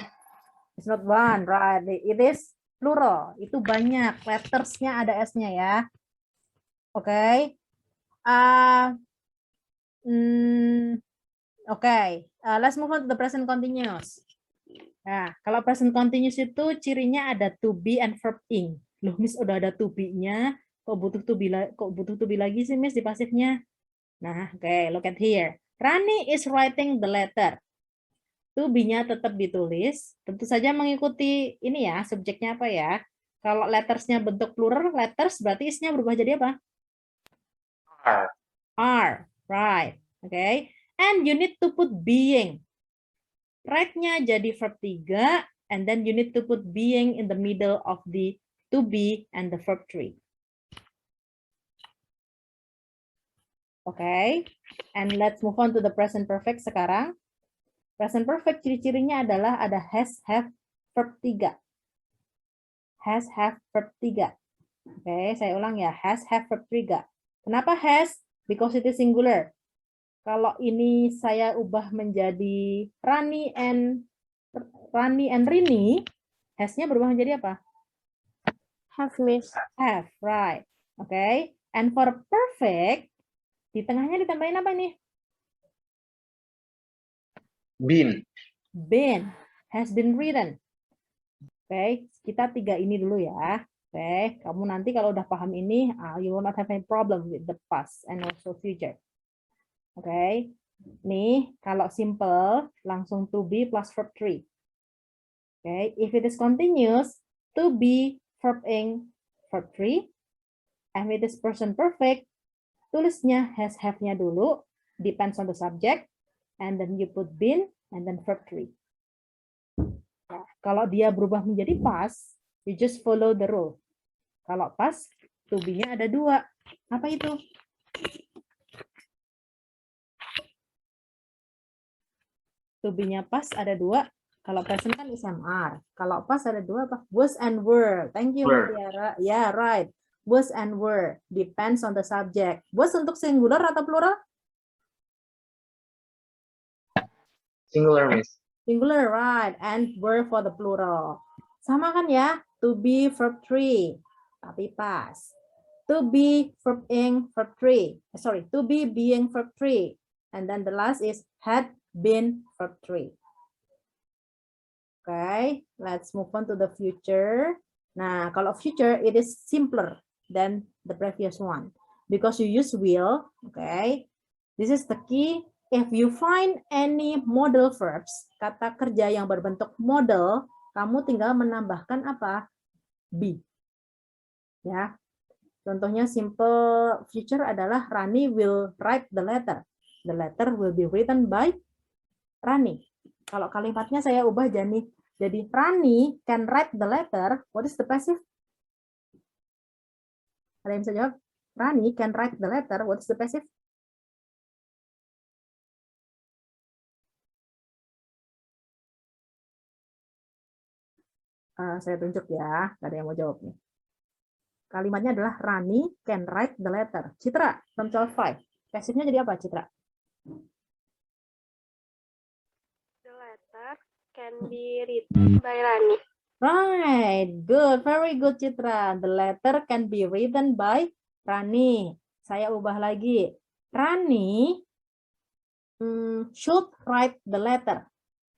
It's not one, right? It is plural. Itu banyak. Letters-nya ada S-nya ya. Oke. Let's move on to the present continuous. Nah, kalau present continuous itu cirinya ada to be and verb ing. Loh, Miss udah ada to be-nya, kok butuh to be lagi sih Miss di pasifnya? Nah, oke, look at here. Rani is writing the letter. To be-nya tetap ditulis, tentu saja mengikuti ini ya, subjeknya apa ya. Kalau letters-nya bentuk plural, letters berarti is-nya berubah jadi apa? Are. Are, right. Okay. And you need to put being. Right-nya jadi verb 3, and then you need to put being in the middle of the to be and the verb 3. Okay. And let's move on to the present perfect sekarang. Present perfect ciri-cirinya adalah ada has, have, verb 3. Has, have, verb 3. Oke, saya ulang ya. Has, have, verb 3. Kenapa has? Because it is singular. Kalau ini saya ubah menjadi Rani and Rini, has-nya berubah menjadi apa? Have, Miss. Have, right. Oke. And for perfect, di tengahnya ditambahin apa nih? Been, has been written. Oke, kita 3 ini dulu ya. Oke, kamu nanti kalau udah paham ini, you will not have any problem with the past and also future. Oke, nih kalau simple langsung to be plus verb 3. Oke, if it is continuous, to be verb ing verb 3, and if it is present perfect, tulisnya has have-nya dulu, depends on the subject, and then you put been and then verb 3. Nah, kalau dia berubah menjadi past, you just follow the rule. Kalau past, to be-nya ada 2. Apa itu? To be-nya past ada 2. Kalau present kan is MR. Kalau past ada 2 apa? Was and were. Thank you, Were. Mutiara. Yeah, right. Was and were. Depends on the subject. Was untuk singular atau plural? Singular, Miss. Singular, right. And were for the plural. Sama kan ya? To be verb 3. Tapi past. To be verb ing verb 3. Sorry, to be being verb 3. And then the last is had been verb 3. Okay, let's move on to the future. Nah, kalau future, it is simpler than the previous one. Because you use will, okay. This is the key. If you find any modal verbs, kata kerja yang berbentuk modal, kamu tinggal menambahkan apa? Be. Ya. Contohnya simple future adalah Rani will write the letter. The letter will be written by Rani. Kalau kalimatnya saya ubah jadi Rani can write the letter. What is the passive? Ada yang bisa jawab? Rani can write the letter. What is the passive? Saya tunjuk ya, nggak ada yang mau jawab nih. Kalimatnya adalah Rani can write the letter. Citra, from 12.5. Passivenya jadi apa, Citra? The letter can be written by Rani. Right, good, very good, Citra. The letter can be written by Rani. Saya ubah lagi. Rani should write the letter.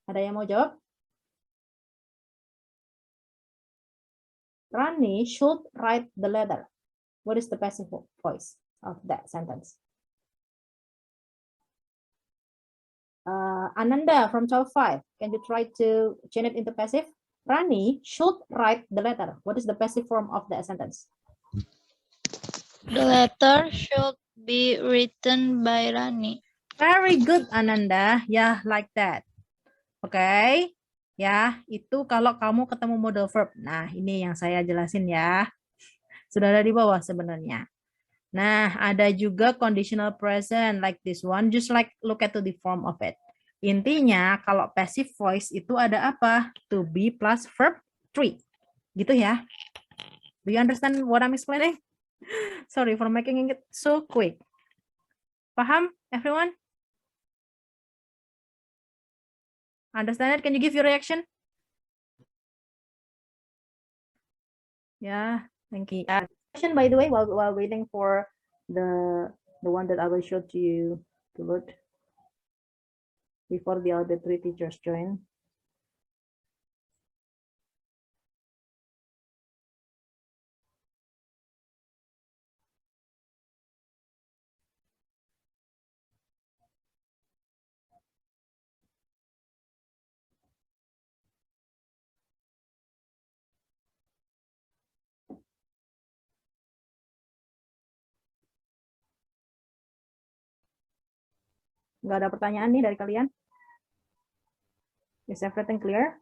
Ada yang mau jawab? Rani should write the letter. What is the passive voice of that sentence? Ananda from 12.5. Can you try to change it into passive? Rani should write the letter. What is the passive form of the sentence? The letter should be written by Rani. Very good, Ananda. Ya, like that. Oke. Ya, itu kalau kamu ketemu modal verb. Nah, ini yang saya jelasin ya. Sudah ada di bawah sebenarnya. Nah, ada juga conditional present like this one. Just like look at the form of it. Intinya, kalau passive voice itu ada apa? To be plus verb 3. Gitu ya. Do you understand what I'm explaining? Sorry for making it so quick. Paham, everyone? Understand it? Can you give your reaction? Yeah, thank you. Question, by the way, while waiting for the one that I will show to you to load before the other 3 teachers join. Nggak ada pertanyaan nih dari kalian? Is everything clear?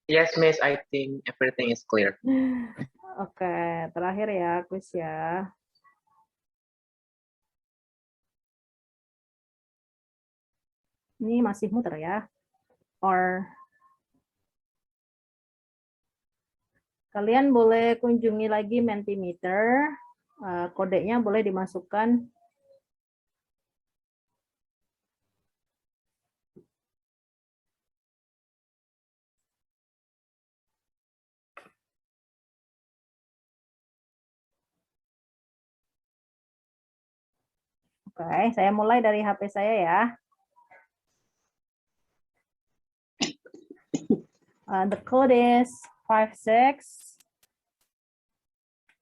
Yes, Miss. I think everything is clear. Oke, terakhir ya, quiz ya. Ini masih muter ya. Or kalian boleh kunjungi lagi Mentimeter. Kodenya boleh dimasukkan. Oke, saya mulai dari HP saya ya. The code is 563853.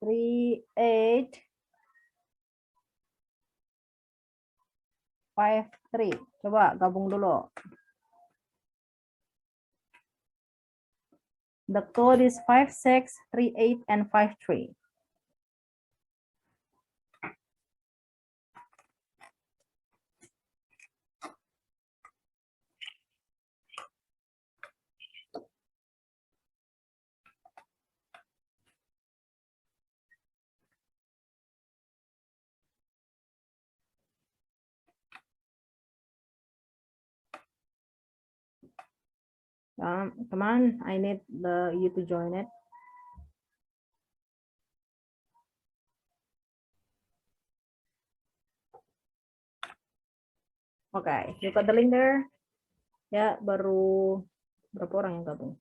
Coba gabung dulu. The code is 5638 and 53. Come on, I need you to join it. Oke, you got the link there. Ya, baru berapa orang yang gabung?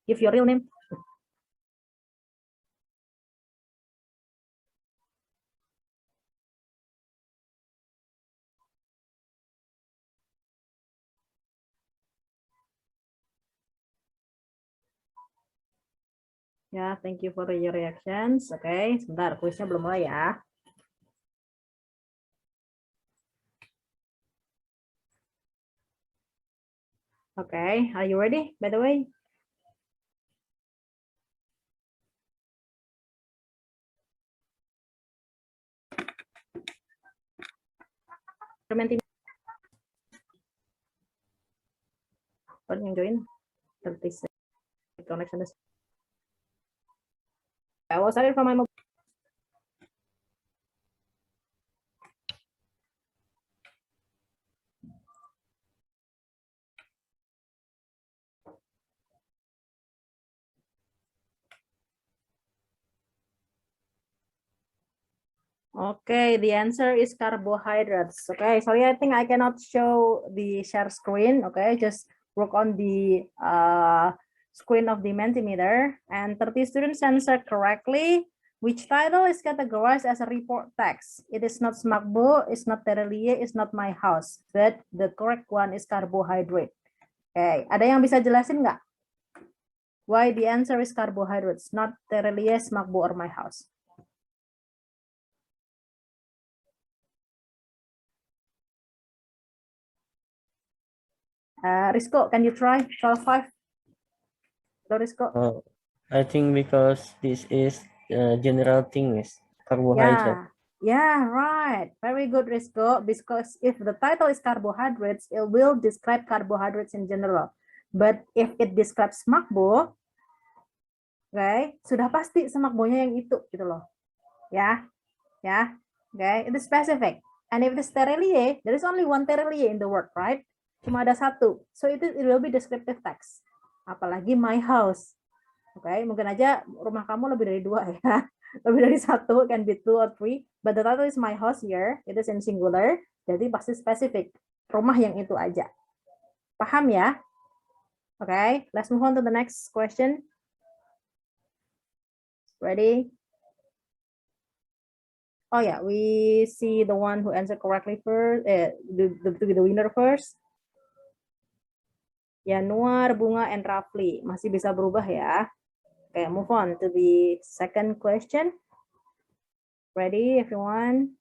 Give your real name. Ya, thank you for your reactions. Oke, sebentar, kuisnya belum mulai ya. Oke, are you ready, by the way? Yang join 30 connection is. I was started from my mobile. Okay, the answer is carbohydrates. Okay, sorry, I think I cannot show the share screen. Okay, just work on the screen of the Mentimeter. And 30 students answered correctly. Which title is categorized as a report text? It is not Smakbo, it's not Terelie, it's not my house. But the correct one is carbohydrate. Okay, ada yang bisa jelasin nggak? Why the answer is carbohydrates, not Terelie, Smakbo, or my house? Rizko, can you try 12.5? Hello, Rizko. I think because this is general things, carbohydrate. Yeah, right. Very good, Rizko. Because if the title is carbohydrates, it will describe carbohydrates in general. But if it describes makbo, okay, sudah pasti semakbonya yang itu, gitu loh. Ya, okay, it is specific. And if it is terelie, there is only one terelie in the word, right? Cuma ada satu. So it will be descriptive text. Apalagi my house. Oke, mungkin aja rumah kamu lebih dari 2 ya. Lebih dari 1, can be 2 or 3. But the title is my house here. It is in singular. Jadi pasti spesifik. Rumah yang itu aja. Paham ya? Oke, let's move on to the next question. Ready? Oh yeah, we see the one who answered correctly first. The winner first. Yanuar, Bunga, and Rafli. Masih bisa berubah ya. Okay, move on to the second question. Ready, everyone?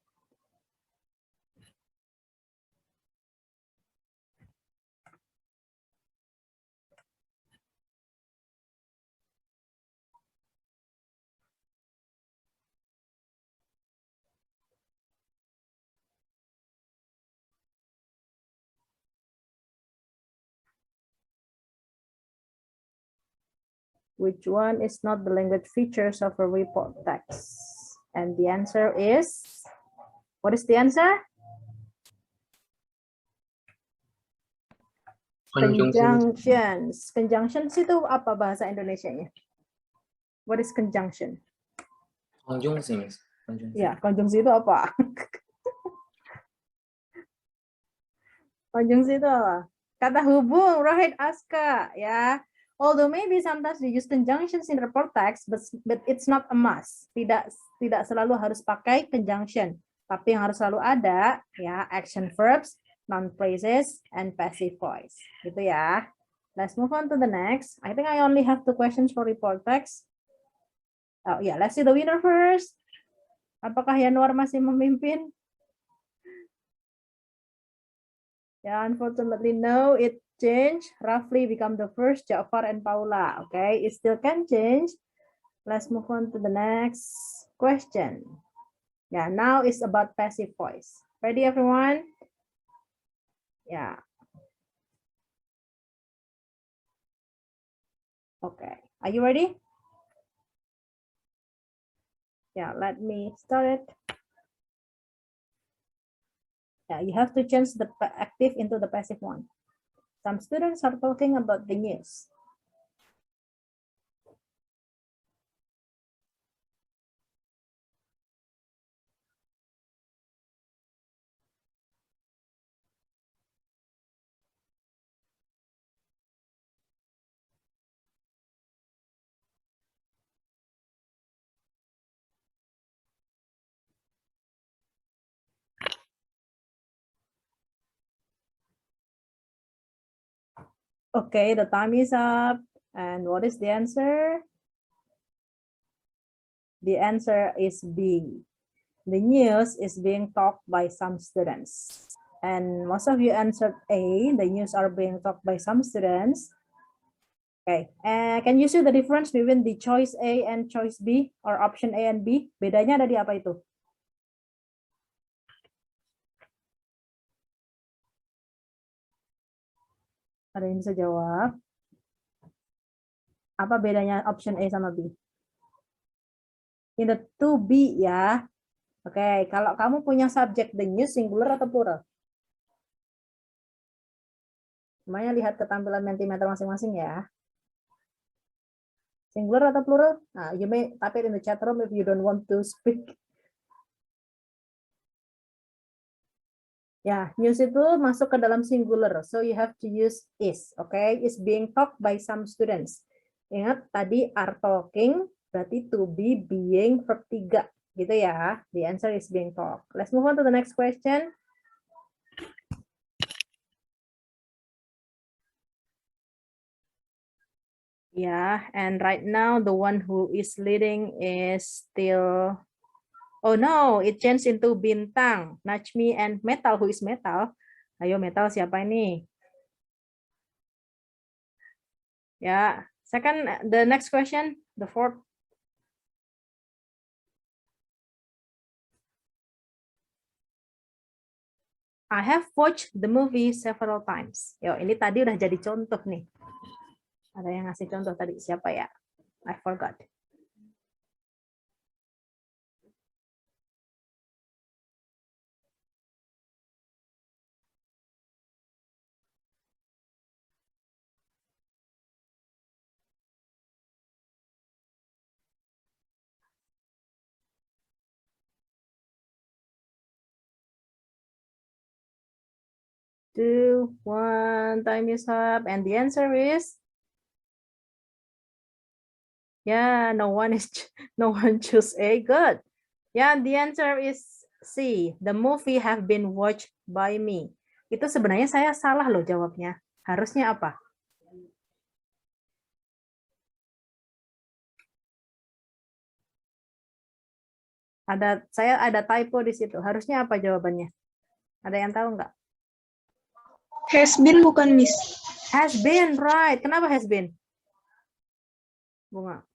Which one is not the language features of a report text? And the answer is, what is the answer? Conjunctions. Conjunctions itu apa bahasa Indonesianya? What is conjunction? Konjungsi, Miss. Konjungsi. Ya, konjungsi itu apa? Konjungsi itu apa? Kata hubung, right, Aska, ya. Although maybe sometimes we use conjunctions in report text, but it's not a must. Tidak selalu harus pakai conjunction. Tapi yang harus selalu ada, ya, action verbs, noun phrases, and passive voice. Gitu ya. Let's move on to the next. I think I only have 2 questions for report text. Oh yeah, let's see the winner first. Apakah Yanuar masih memimpin? Yeah, unfortunately, no, it changed. Roughly become the first, Ja'far and Paula. Okay, it still can change. Let's move on to the next question. Yeah, now it's about passive voice. Ready, everyone? Yeah. Okay, are you ready? Yeah, let me start it. Yeah, you have to change the active into the passive one. Some students are talking about the news. Okay, the time is up. And what is the answer? The answer is B. The news is being talked by some students. And most of you answered A. The news are being talked by some students. Okay, can you see the difference between the choice A and choice B or option A and B? Bedanya ada di apa itu? Ada yang bisa jawab? Apa bedanya option A sama B? In the to be ya. Oke, kalau kamu punya subjek the news singular atau plural? Semuanya lihat ketampilan Mentimeter masing-masing ya. Singular atau plural? Nah, you may type it in the chat room if you don't want to speak. Ya, news itu masuk ke dalam singular, so you have to use is, okay? Is being talked by some students. Ingat tadi are talking, berarti to be being verb 3, gitu ya. The answer is being talked. Let's move on to the next question. Yeah, and right now the one who is leading is still, oh no, it changed into Bintang, Najmi and Metal. Who is Metal? Ayo Metal, siapa ini? Yeah. Second, the next question, the fourth. I have watched the movie several times. Yo, ini tadi udah jadi contoh nih. Ada yang ngasih contoh tadi, siapa ya? I forgot. Two, one, time is up, and the answer is, yeah, no one choose A. Good. Yeah, the answer is C. The movie have been watched by me. Itu sebenarnya saya salah loh jawabnya. Harusnya apa? Saya ada typo di situ. Harusnya apa jawabannya? Ada yang tahu nggak? Has been bukan Miss. Has been, right. Kenapa has been? Bunga.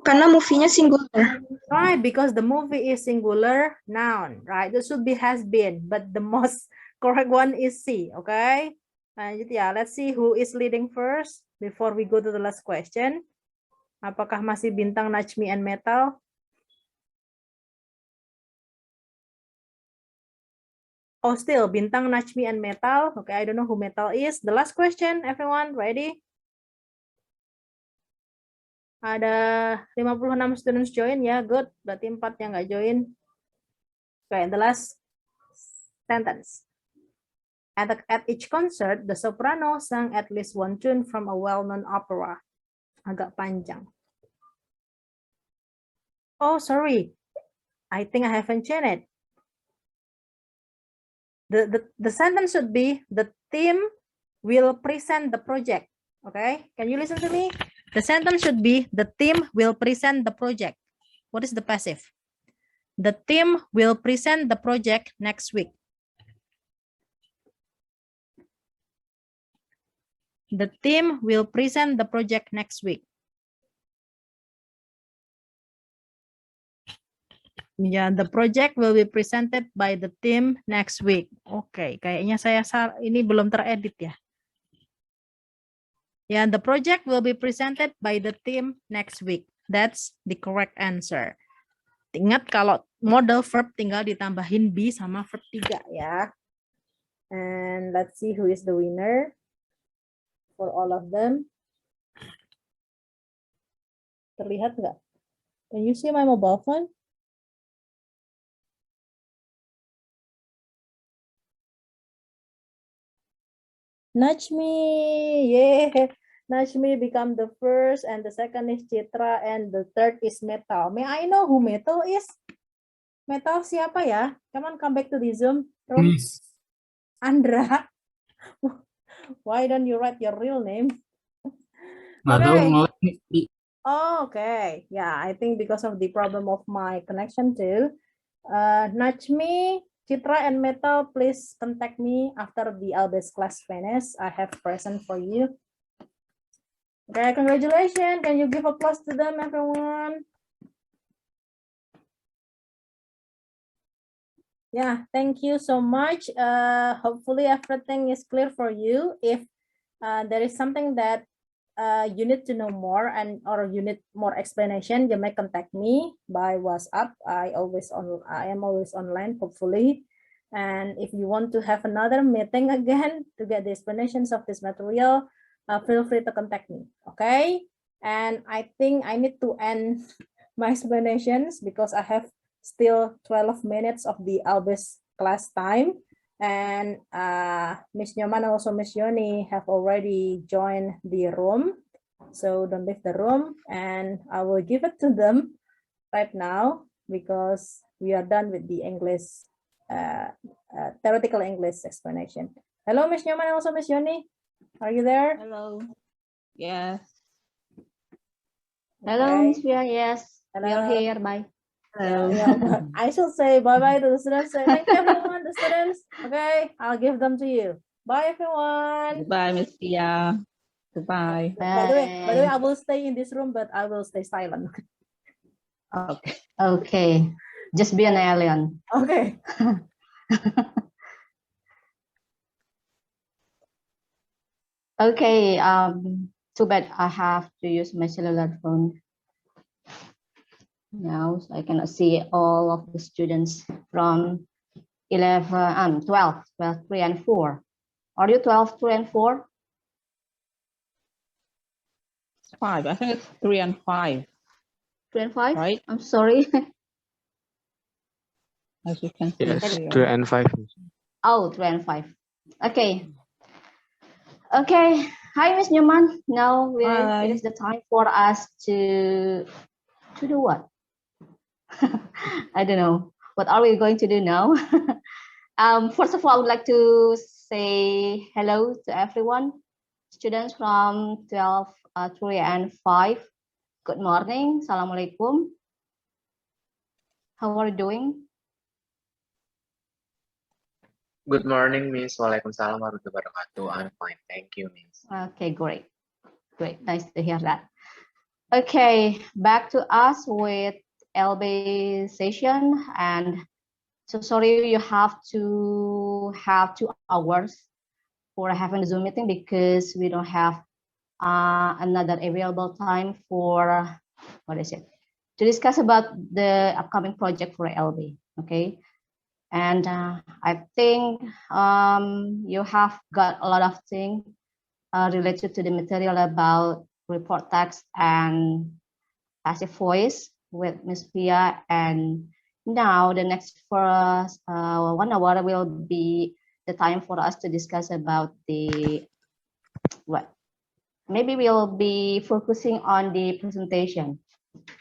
Karena movie-nya singular. Right, because the movie is singular noun, right? It should be has been, but the most correct one is C, okay? Lanjut ya, let's see who is leading first before we go to the last question. Apakah masih Bintang, Najmi, and Metal? Oh, still Bintang, Najmi, and Metal. Okay, I don't know who Metal is. The last question, everyone, ready? Ada 56 students join ya, good. Berarti 4 yang nggak join. Okay, the last sentence. At each concert, the soprano sang at least one tune from a well-known opera. Agak panjang. Oh, sorry. I think I haven't changed it. The sentence should be, the team will present the project. Okay, can you listen to me? The sentence should be, the team will present the project. What is the passive? The team will present the project next week. The team will present the project next week. Ya, the project will be presented by the team next week. Oke, kayaknya saya ini belum teredit ya. Ya, the project will be presented by the team next week. That's the correct answer. Ingat kalau model verb tinggal ditambahin be sama verb 3 ya. And let's see who is the winner for all of them. Terlihat nggak? Can you see my mobile phone? Najmi, yeah. Najmi become the first, and the second is Citra, and the third is Metal. May I know who Metal is? Metal siapa ya? Come on, come back to the Zoom room. Andra. Why don't you write your real name? Okay. Oh, okay. Yeah, I think because of the problem of my connection too. Najmi, Citra, and Metal, please contact me after the Albes class finish. I have present for you. Okay, congratulations. Can you give applause to them, everyone? Yeah, thank you so much. Hopefully everything is clear for you. If there is something that you need to know more or you need more explanation, you may contact me by WhatsApp. I am always online, hopefully. And if you want to have another meeting again to get the explanations of this material, feel free to contact me. Okay. And I think I need to end my explanations because I have still 12 minutes of the Albes class time. And Miss Nyoman and also Miss Yoni have already joined the room. So don't leave the room, and I will give it to them right now because we are done with the English, theoretical English explanation. Hello, Miss Nyoman and also Miss Yoni. Are you there? Hello. Yes. Hello, Okay. Miss Pia. Yes, we are Hello. here. Bye. Yeah, I should say bye-bye to the students. Say thank you, everyone, the students. Okay, I'll give them to you. Bye, everyone. Bye, Miss Pia. Goodbye. By the way, I will stay in this room, but I will stay silent. Okay. Okay. Just be an alien. Okay. Okay. Too bad I have to use my cellular phone now, so I cannot see all of the students from 12, 3 and 4. Are you 12, 3 and 4? 5. I think it's 3 and 5, 3 and 5? right? I'm sorry. As you can see Yes, here. 3 and 5. Oh, 3 and 5. Okay. Okay. Hi, Miss Newman. Now Hi. it is the time for us to do what? I don't know. What are we going to do now? First of all, I would like to say hello to everyone. Students from 12, 3 and 5. Good morning. Assalamualaikum. How are you doing? Good morning, Miss. Waalaikumsalam warahmatullahi wabarakatuh. I'm fine. Thank you, Miss. Okay, great. Great. Nice to hear that. Okay, back to us with LB session. And so sorry you have to have 2 hours for having a Zoom meeting because we don't have another available time for, to discuss about the upcoming project for LB. Okay. And I think you have got a lot of things related to the material about report text and passive voice with Ms. Pia. And now the next for us, 1 hour will be the time for us to discuss about the what. Maybe we'll be focusing on the presentation,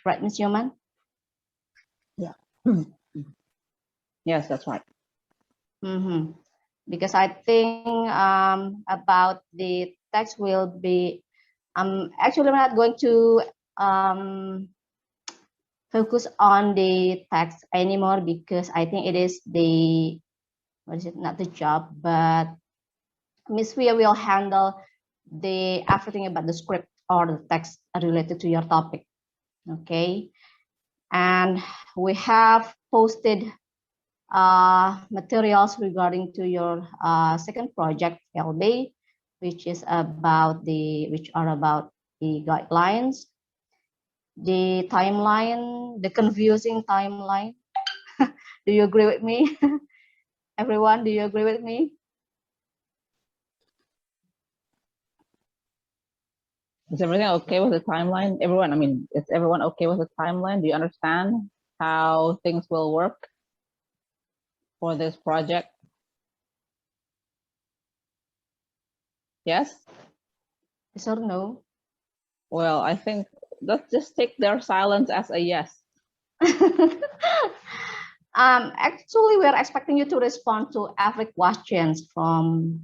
right, Ms. Newman? Yeah. Yes, that's right. Mm-hmm. Because I think about the text will be, actually we're not going to focus on the text anymore because I think it is the, not the job, but Miss Via will handle the everything about the script or the text related to your topic. Okay. And we have posted materials regarding to your second project LB, which are about the guidelines, the timeline, the confusing timeline. Do you agree with me? Everyone, do you agree with me? Is everything okay with the timeline? Everyone, I mean, is everyone okay with the timeline? Do you understand how things will work for this project? Yes? Yes or no? Well, I think let's just take their silence as a yes. Actually, we're expecting you to respond to every questions from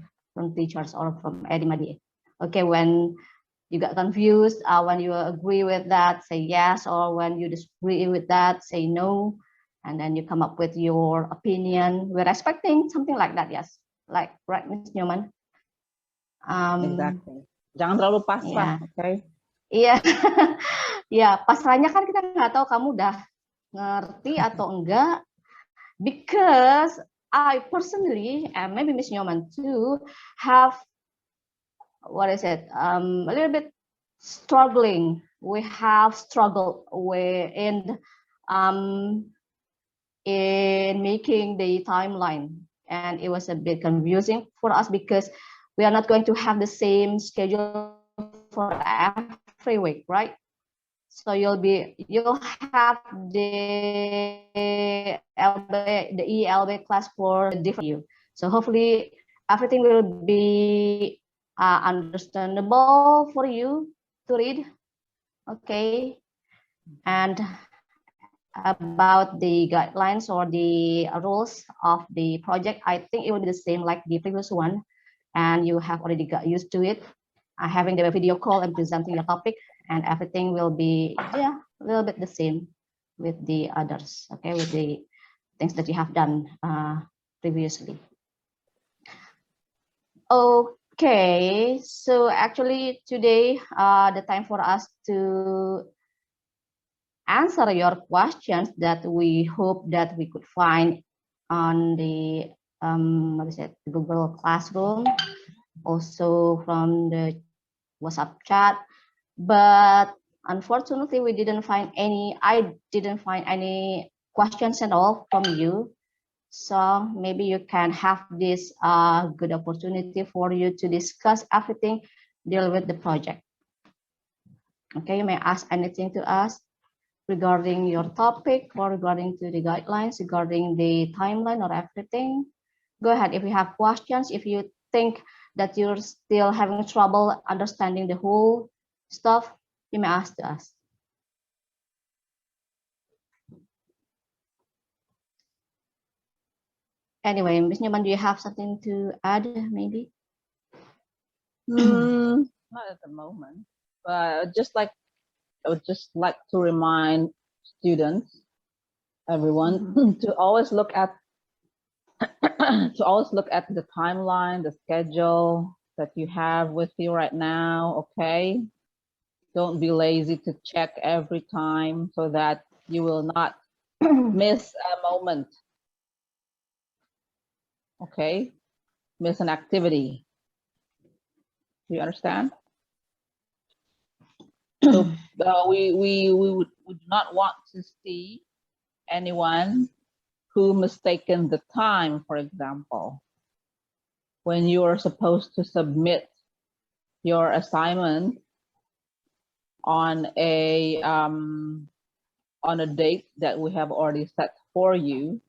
teachers or from anybody. Okay, when you got confused, when you agree with that, say yes, or when you disagree with that, say no, and then you come up with your opinion. We're expecting something like that, yes, like right, Ms. Newman. Exactly. Jangan terlalu pasrah, okay? Iya, ya pasrahnya kan kita nggak tahu kamu udah ngerti atau enggak, because I personally, and maybe Ms. Newman too, have a little bit struggling. We have struggled in making the timeline, and it was a bit confusing for us because we are not going to have the same schedule for every week, right? So you'll have the ELB class for different you. So hopefully everything will be understandable for you to read. Okay. And about the guidelines or the rules of the project, I think it will be the same like the previous one, and you have already got used to it. Having the video call and presenting your topic, and everything will be a little bit the same with the others. Okay, with the things that you have done previously. Okay, so actually today, the time for us to answer your questions that we hope that we could find on the what is it, Google Classroom, also from the WhatsApp chat, but unfortunately we didn't find any. I didn't find any questions at all from you. So maybe you can have this good opportunity for you to discuss everything, deal with the project. Okay, you may ask anything to us regarding your topic or regarding to the guidelines, regarding the timeline or everything. Go ahead if you have questions. If you think that you're still having trouble understanding the whole stuff, you may ask to us. Anyway, Ms. Newman, do you have something to add maybe? Not at the moment, but I would just like to remind students, everyone, to always look at the timeline, the schedule that you have with you right now. Okay, don't be lazy to check every time so that you will not miss a moment. Okay, miss an activity. Do you understand? So we would not want to see anyone who mistaken the time, for example, when you are supposed to submit your assignment on a date that we have already set for you,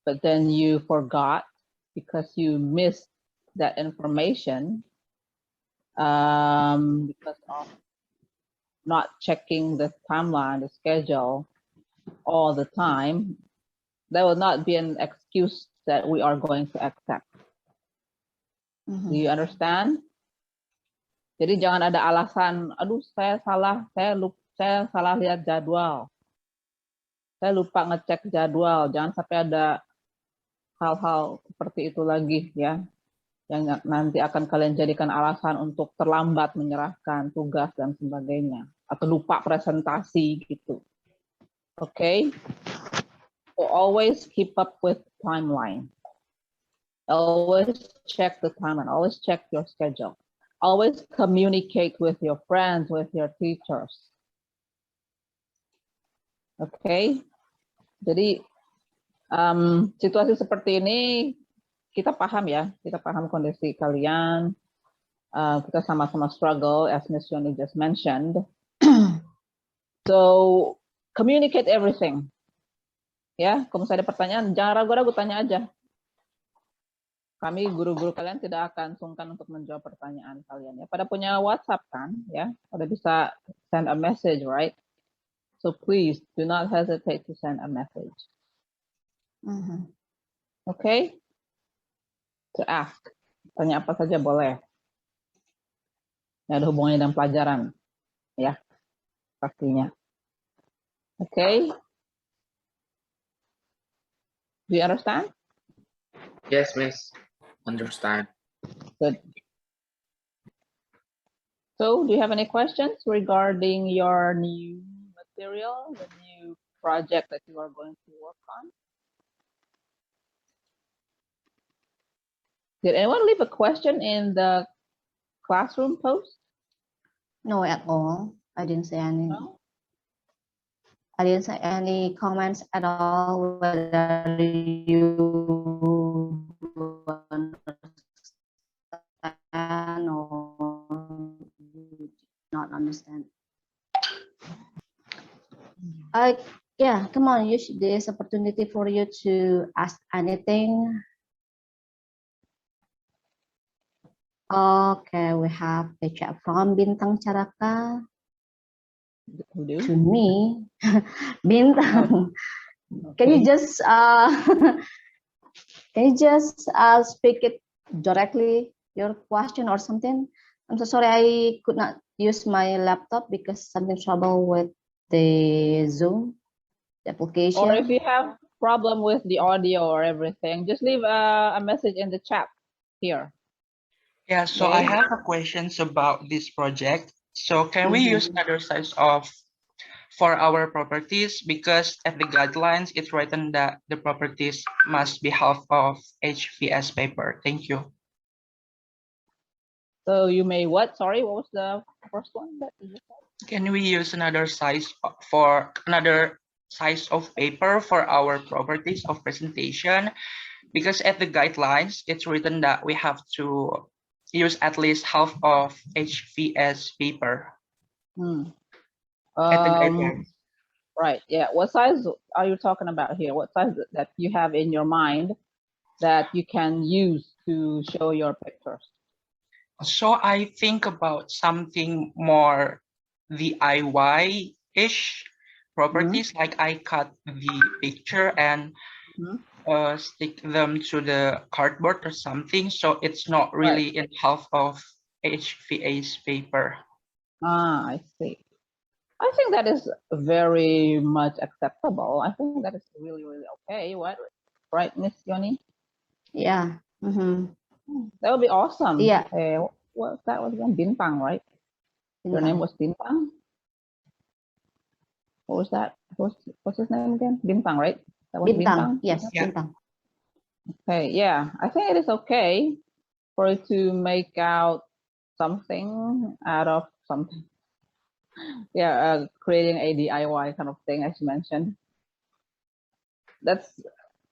but then you forgot because you missed that information because of not checking the timeline, the schedule all the time. That will not be an excuse that we are going to accept. Do you understand? Jadi jangan ada alasan, aduh saya salah lihat jadwal. Saya lupa ngecek jadwal. Jangan sampai ada hal-hal seperti itu lagi ya. Yang nanti akan kalian jadikan alasan untuk terlambat menyerahkan tugas dan sebagainya. Atau lupa presentasi gitu. Okay? So always keep up with timeline. Always check the timeline. Always check your schedule. Always communicate with your friends, with your teachers. Okay? Jadi situasi seperti ini kita paham ya. Kita paham kondisi kalian. Kita sama-sama struggle, as Miss Yoni just mentioned. So communicate everything. Ya, kalau misalnya ada pertanyaan, jangan ragu-ragu, tanya aja. Kami guru-guru kalian tidak akan sungkan untuk menjawab pertanyaan kalian. Ya, pada punya WhatsApp kan, ya, pada bisa send a message, right? So please do not hesitate to send a message. Okay? To ask, tanya apa saja boleh. Yang ada hubungannya dengan pelajaran, ya, pastinya. Okay? Do you understand? Yes, Miss. Understand. Good. So, do you have any questions regarding your new material, the new project that you are going to work on? Did anyone leave a question in the classroom post? No, at all. I didn't say any. No? I didn't say any comments at all whether you understand or not understand. Yeah, come on, use this opportunity for you to ask anything. Okay, we have a chat from Bintang Caraka. To me, Bintang, can you just speak it directly, your question or something? I'm so sorry, I could not use my laptop because something trouble with the Zoom application. Or if you have problem with the audio or everything, just leave a message in the chat here. Yeah, so I Okay. have a questions about this project. So can we use other size of for our properties, because at the guidelines it's written that the properties must be half of HVS paper. Thank you. So you may what? Sorry, what was the first one that you said? Can we use another size for another size of paper for our properties of presentation? Because at the guidelines, it's written that we have to use at least half of HVS paper Hmm. at the guidelines. Right. Yeah. What size are you talking about here? What size that you have in your mind that you can use to show your pictures? So I think about something more DIY-ish properties, like I cut the picture and stick them to the cardboard or something, so it's not Right. really in half of HVA's paper. Ah, I see. I think that is very much acceptable. I think that is really, really okay. What? Right, Miss Yoni? Yeah. That would be awesome. Yeah. What's that was again? Bintang, right? Your name Bintang. was Bintang? What was that? What's his name again? Bintang, right? That was Bintang? Yes, Yeah. Bintang. Okay, yeah. I think it is okay for you to make out something out of something. Yeah, creating a DIY kind of thing, as you mentioned. That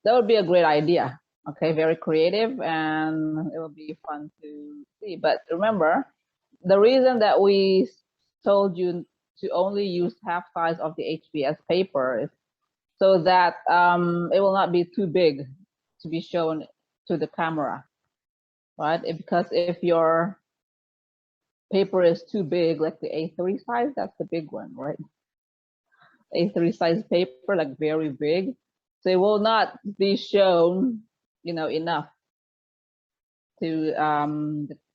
would be a great idea. Okay, very creative, and it will be fun to see. But remember, the reason that we told you to only use half size of the HVS paper is so that it will not be too big to be shown to the camera, right? Because if your paper is too big, like the A3 size, that's the big one, right? A3 size paper, like very big, so it will not be shown, enough to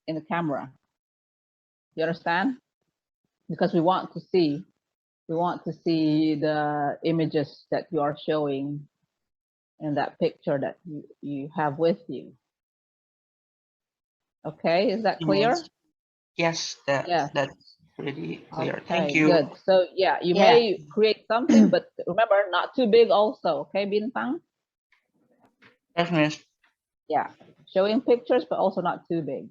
in the camera. You understand? Because we want to see the images that you are showing in that picture that you have with you. Okay, is that clear? Yes, Yeah. that's pretty clear. Okay, Thank you. good. So yeah, you Yeah. may create something, but remember, not too big also, okay, Bintang? Yes, miss. Yeah, showing pictures, but also not too big.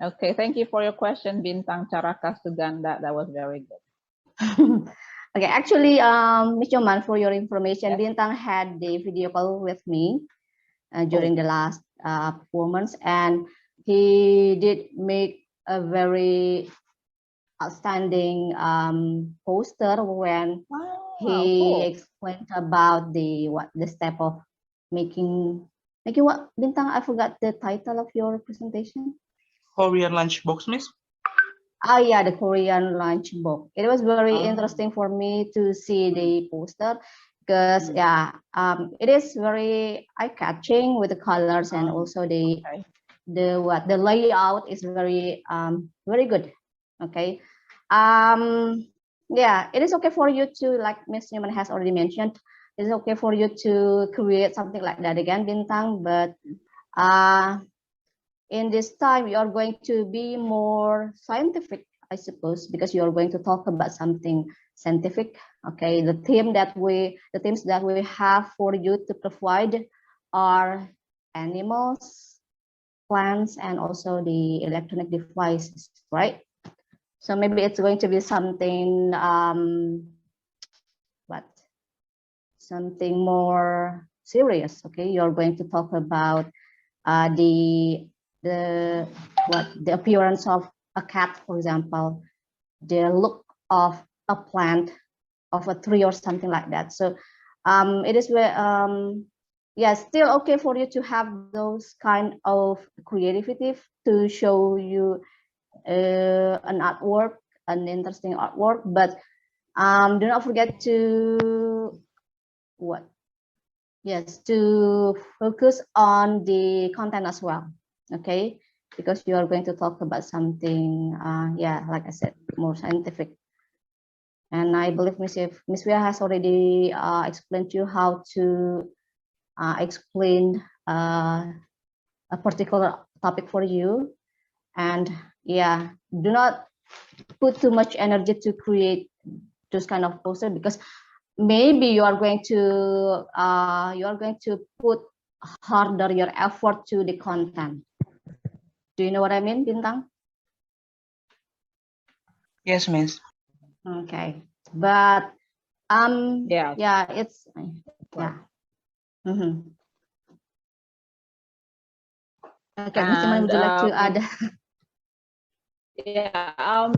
Okay, thank you for your question, Bintang Caraka Suganda. That was very good. Okay, actually, Ms. Joman, for your information, Bintang had the video call with me during the last performance, and he did make a very outstanding poster when he explained about the step of making what, Bintang, I forgot the title of your presentation. Korean lunchbox, miss. Yeah, the Korean lunchbox. It was very interesting for me to see the poster because it is very eye-catching with the colors and also the layout is very very good. Okay. Yeah, it is okay for you to, like Ms. Newman has already mentioned, it's okay for you to create something like that again, Bintang, but in this time you are going to be more scientific, I suppose, because you are going to talk about something scientific. Okay, the themes that we have for you to provide are animals, plants, and also the electronic devices, right? So maybe it's going to be something something more serious. Okay, you're going to talk about the appearance of a cat, for example, the look of a plant, of a tree or something like that. So it is where yeah, still okay for you to have those kind of creativity to show you an artwork, an interesting artwork, but do not forget to to focus on the content as well. Okay, because you are going to talk about something like I said, more scientific. And I believe Ms. Wia has already explained to you how to explain a particular topic for you. And yeah, do not put too much energy to create those kind of poster, because maybe you are going to put harder your effort to the content. Do you know what I mean, Bintang? Yes, Miss. Okay, but Yeah. yeah, it's yeah. Mhm. Okay, Miss Iman, would you like to add? Yeah.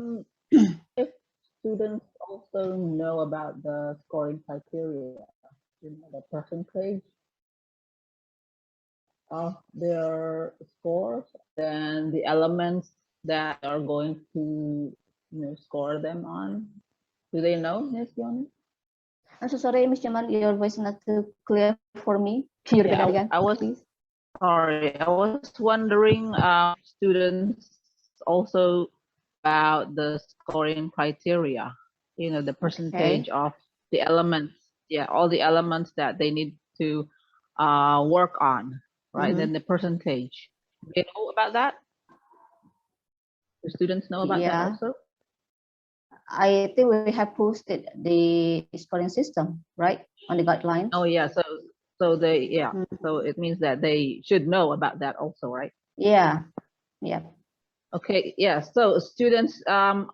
If students also know about the scoring criteria, the percentage of their scores, then the elements that are going to score them on. Do they know, Miss Yoni? I'm so sorry, Miss Jaman, your voice is not too clear for me. Can you repeat that again, I was please? sorry. I was wondering, students also about the scoring criteria. The percentage of the elements. Yeah, all the elements that they need to work on, right? Then the percentage. Do you know about that? Do students know about that also? I think we have posted the scoring system, right, on the guidelines. Oh yeah, so it means that they should know about that also, right? Yeah, yeah. Okay, yeah. So students, not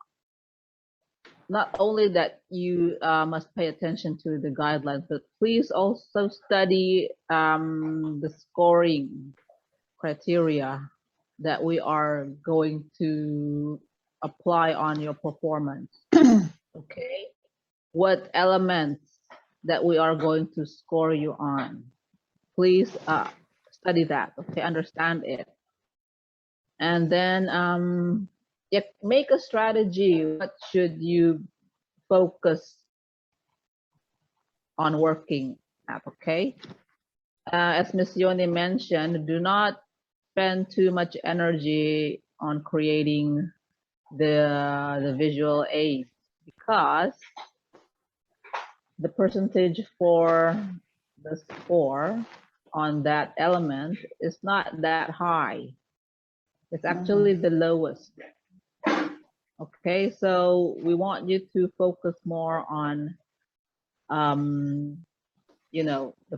only that you must pay attention to the guidelines, but please also study the scoring criteria that we are going to apply on your performance. Okay, what elements that we are going to score you on? Please study that. Okay, understand it, and then make a strategy. What should you focus on working at? Okay, as Ms. Yoni mentioned, do not spend too much energy on creating the visual aids, because the percentage for the score on that element is not that high. It's actually the lowest. Okay, so we want you to focus more on the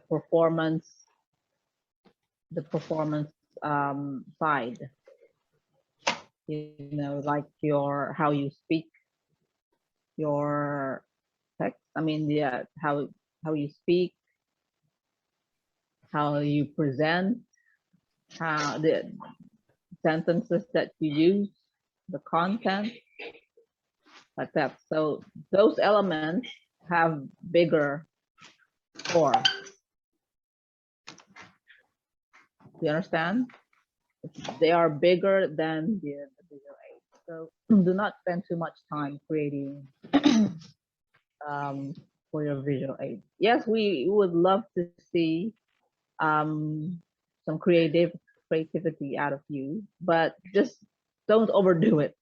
performance side, like how you speak, your text, how you speak, how you present, how the sentences that you use, the content, like that. So those elements have bigger score. You understand? They are bigger than the visual aid. So do not spend too much time creating for your visual aid. Yes, we would love to see some creativity out of you, but just don't overdo it.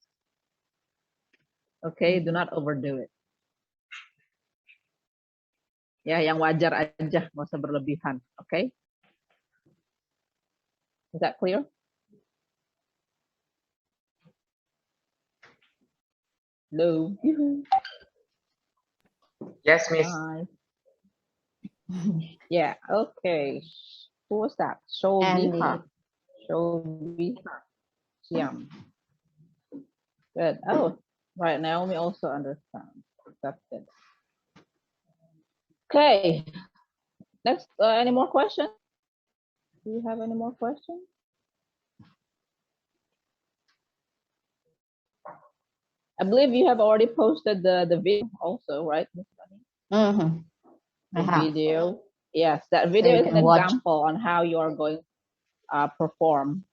Okay, do not overdo it. Ya, yang wajar aja, nggak usah berlebihan. Okay? Is that clear? Hello. Yes, Miss. Hi. Yeah. Okay. Who was that? Shobiha. Shobiha. Siam. Good. Oh, right. Naomi also understands. That's good. Okay. Next. Any more questions? Do you have any more questions? I believe you have already posted the video also, right, Ms. Bunny? The video. Yes, that video is an example on how you are going to perform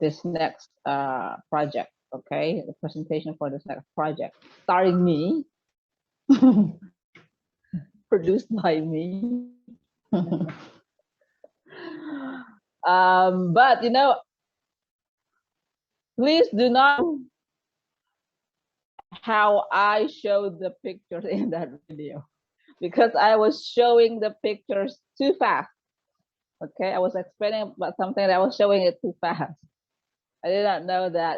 this next project. Okay, the presentation for this next project, starring me, produced by me. But please do not how I showed the pictures in that video, because I was showing the pictures too fast. Okay, I was explaining about something that I was showing it too fast. I did not know that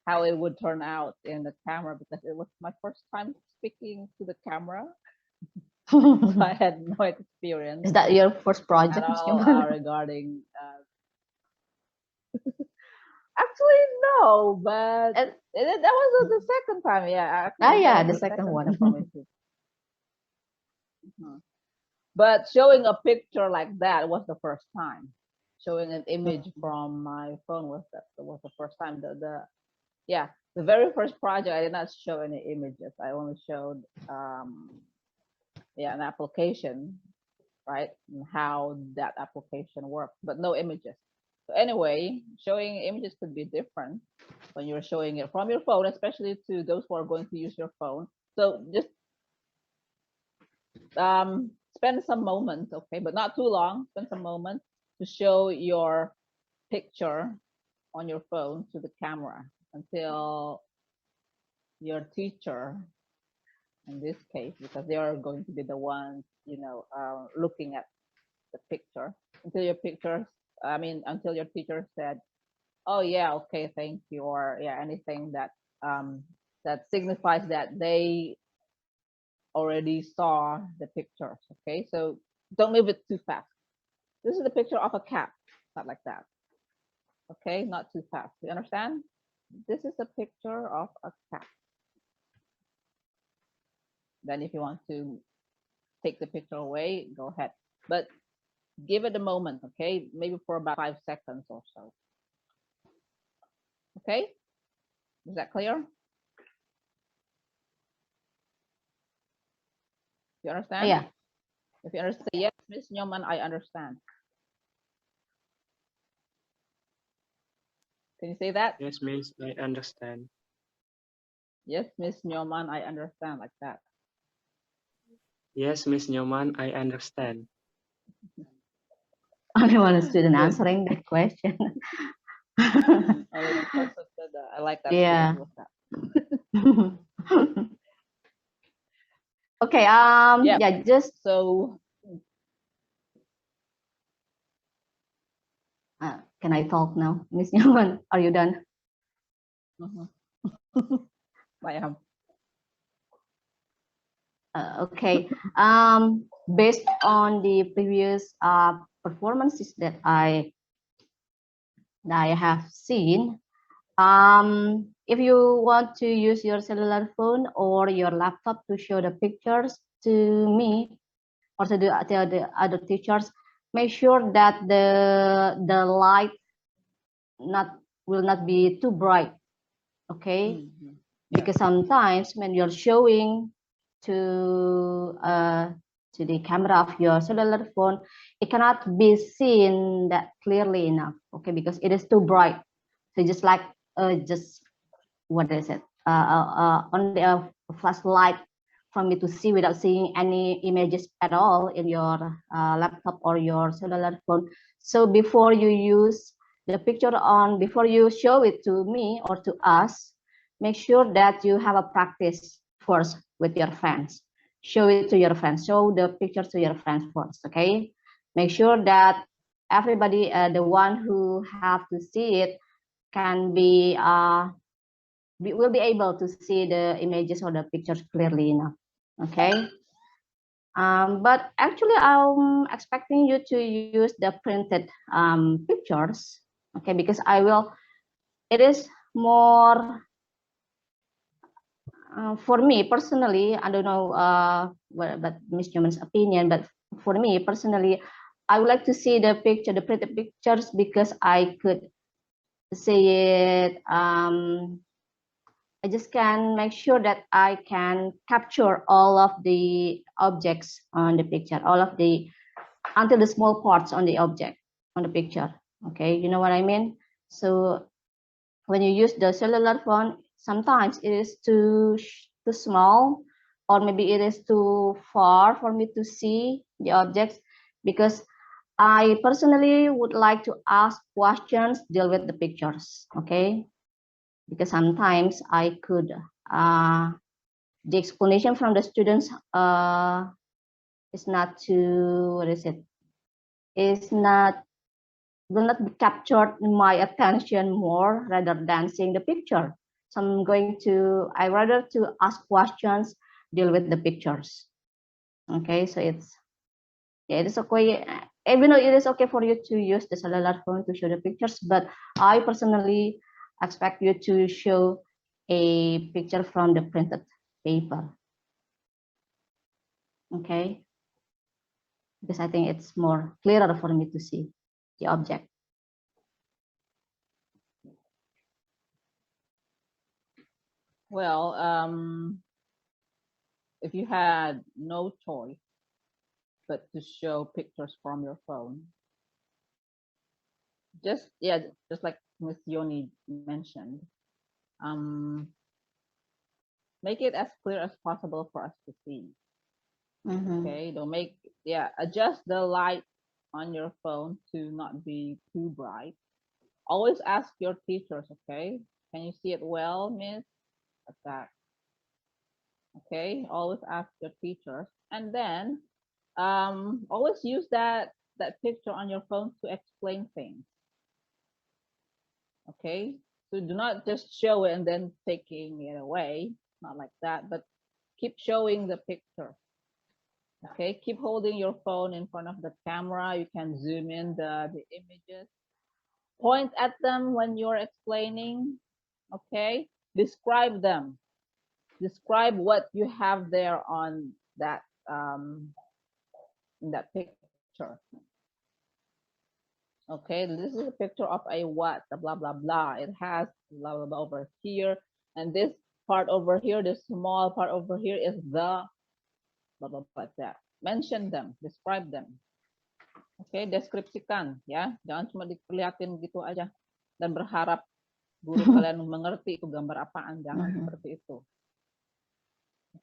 how it would turn out in the camera because it was my first time speaking to the camera. So I had no experience Is that your first at project, Ms. all Newman? regarding. Actually, no, but that was the second time. Yeah, actually, that Yeah, was the second time one. for me too. Mhm. But showing a picture like that was the first time. Showing an image from my phone was the first time. The very first project I did not show any images. I only showed an application, right? And how that application works, but no images. So anyway, showing images could be different when you're showing it from your phone, especially to those who are going to use your phone. So just spend some moments, okay, but not too long. Spend some moments to show your picture on your phone to the camera until your teacher, in this case, because they are going to be the ones, looking at the picture, until your teacher said, "Oh yeah, okay, thank you," or yeah, anything that signifies that they already saw the pictures. Okay, so don't move it too fast. This is the picture of a cat, not like that. Okay, not too fast. You understand? This is a picture of a cat. Then if you want to take the picture away, go ahead. But give it a moment, okay? Maybe for about 5 seconds or so. Okay? Is that clear? You understand? Yeah. If you understand, yes, Miss Newman, I understand. Can you say that? Yes, Miss, I understand. Yes, Miss Newman, I understand, like that. Yes, Miss Newman, I understand. Only one student Good. answering that question. Only one person said that. I like that. Yeah. student with that. Okay. Yeah. Yeah. Just So can I talk now, Miss Newman? Are you done? I am. Okay. Based on the previous performances that I have seen, if you want to use your cellular phone or your laptop to show the pictures to me or to the other teachers, make sure that the light will not be too bright. Okay. Mhm. Because sometimes when you're showing to the camera of your cellular phone, it cannot be seen that clearly enough. Okay, because it is too bright. So just like just what is it? On the flashlight for me to see without seeing any images at all in your laptop or your cellular phone. So before you use the picture before you show it to me or to us, make sure that you have a practice first with your friends. Show it to your friends. Show the picture to your friends first. Okay. Make sure that everybody, the one who have to see it, can be will be able to see the images or the pictures clearly enough. Okay. But actually, I'm expecting you to use the printed pictures. Okay, because it is more for me personally. I don't know but Miss Newman's opinion, but for me personally, I would like to see the printed pictures, because I could see it. I just can make sure that I can capture all of the objects on the picture, all of the until the small parts on the object on the picture. Okay, you know what I mean? So when you use the cellular phone, sometimes it is too small, or maybe it is too far for me to see the objects, because I personally would like to ask questions, deal with the pictures. Okay, because sometimes I could the explanation from the students is not too, what is it, is not will not be captured my attention more rather than seeing the picture. So I rather to ask questions, deal with the pictures. Okay, so it is okay. Even though it is okay for you to use the cellular phone to show the pictures, but I personally expect you to show a picture from the printed paper. Okay, because I think it's more clearer for me to see the object. Well, if you had no choice but to show pictures from your phone, just like Miss Yoni mentioned, make it as clear as possible for us to see. Okay, don't adjust the light on your phone to not be too bright. Always ask your teachers, okay, can you see it well, miss? Like that. Okay, always ask your teachers, and then always use that picture on your phone to explain things. Okay, so do not just show it and then taking it away, not like that, but keep showing the picture. Okay, keep holding your phone in front of the camera. You can zoom in the images, point at them when you're explaining. Okay, describe them, describe what you have there on that in that picture. Okay, this is a picture of a what, blah blah blah. It has blah blah blah over here, and this part over here, this small part over here is the blah blah blah. That mention them, describe them. Okay, deskripsikan ya, jangan cuma diperlihatin gitu aja dan berharap guru kalian mengerti itu gambar apaan, jangan seperti itu.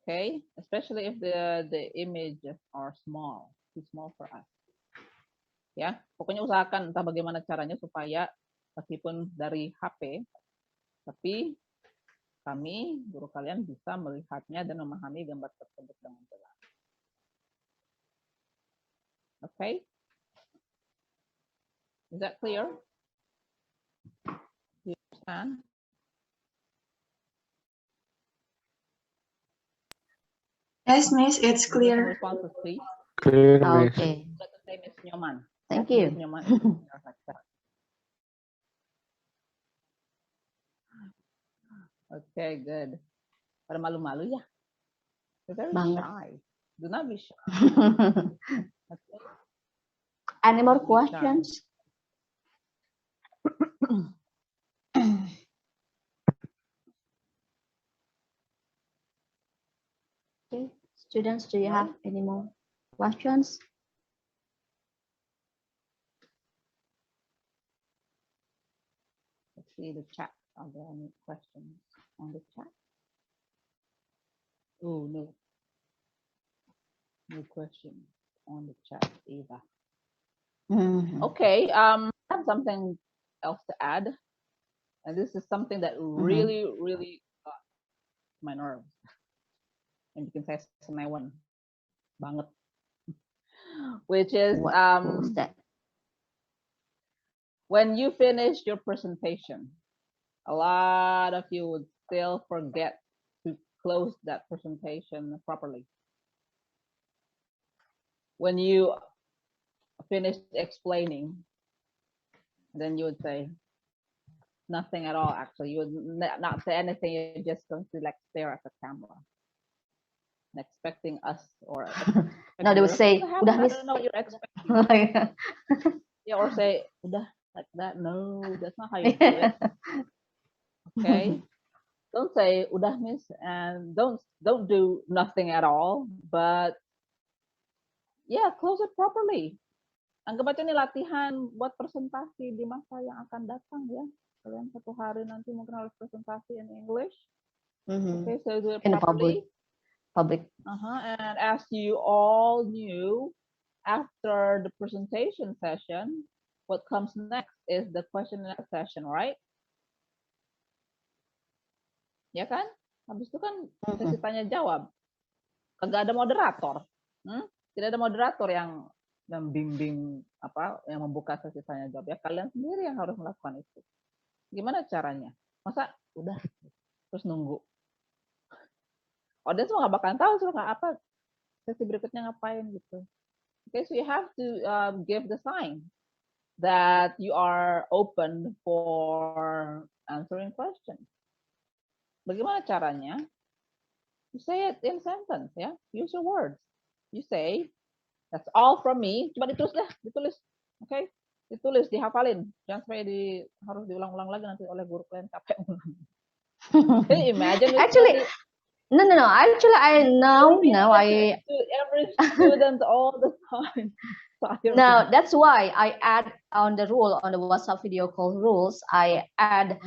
Okay, especially if the images are small, too small for us. Ya, pokoknya usahakan entah bagaimana caranya supaya meskipun dari HP, tapi kami guru kalian bisa melihatnya dan memahami gambar tersebut dengan jelas. Okay, is that clear? You understand? Yes, Miss, it's clear. Responses, please. Clear, Miss. Okay, Got the same as Nyoman. thank Miss you. Nyoman is like that. Okay, good. Pada malu-malu ya? You're very Banget. shy. Do not be shy. Okay. Any more Don't be shy. questions? Okay, students, do you have any more questions? Let's see the chat. Are there any questions on the chat? Oh, no. No questions on the chat either. Okay, I have something else to add. And this is something that really, really got my nerves. And you can say senewan banget. Which is What was that? when you finish your presentation, a lot of you would still forget to close that presentation properly. When you finished explaining, then you would say nothing at all. Actually, you would not say anything. You're just going to like stare at the camera, and expecting us or No, they would say, I "Udah, Miss." don't know what you're expecting. Yeah, or say udah, like that. No, that's not how you do it. Okay, don't say udah, Miss, and don't do nothing at all. But yeah, close it properly. Anggap aja ini latihan buat presentasi di masa yang akan datang ya. Kalian satu hari nanti mungkin harus presentasi in English. Okay, so do it In properly. public. And as you all knew, after the presentation session, what comes next is the question and answer session, right? Ya kan? Habis itu kan sesi tanya jawab. Kagak ada moderator. Tidak ada moderator yang membimbing yang membuka sesi tanya jawab ya, kalian sendiri yang harus melakukan itu. Gimana caranya? Masa udah terus nunggu? Audiens nggak bakalan tahu suruh nggak apa sesi berikutnya ngapain gitu. Okay, so you have to give the sign that you are open for answering questions. Bagaimana caranya? You say it in sentence, ya. Use your words. You say, that's all from me. Cuma ditulis dah, ditulis. Oke, okay? Ditulis, dihafalin. Jangan sampai harus diulang-ulang lagi nanti oleh guru kalian capek ulang. Imagine actually, no. Actually, I every student all the time. No, that's why I add on the rule on the WhatsApp video call rules. I add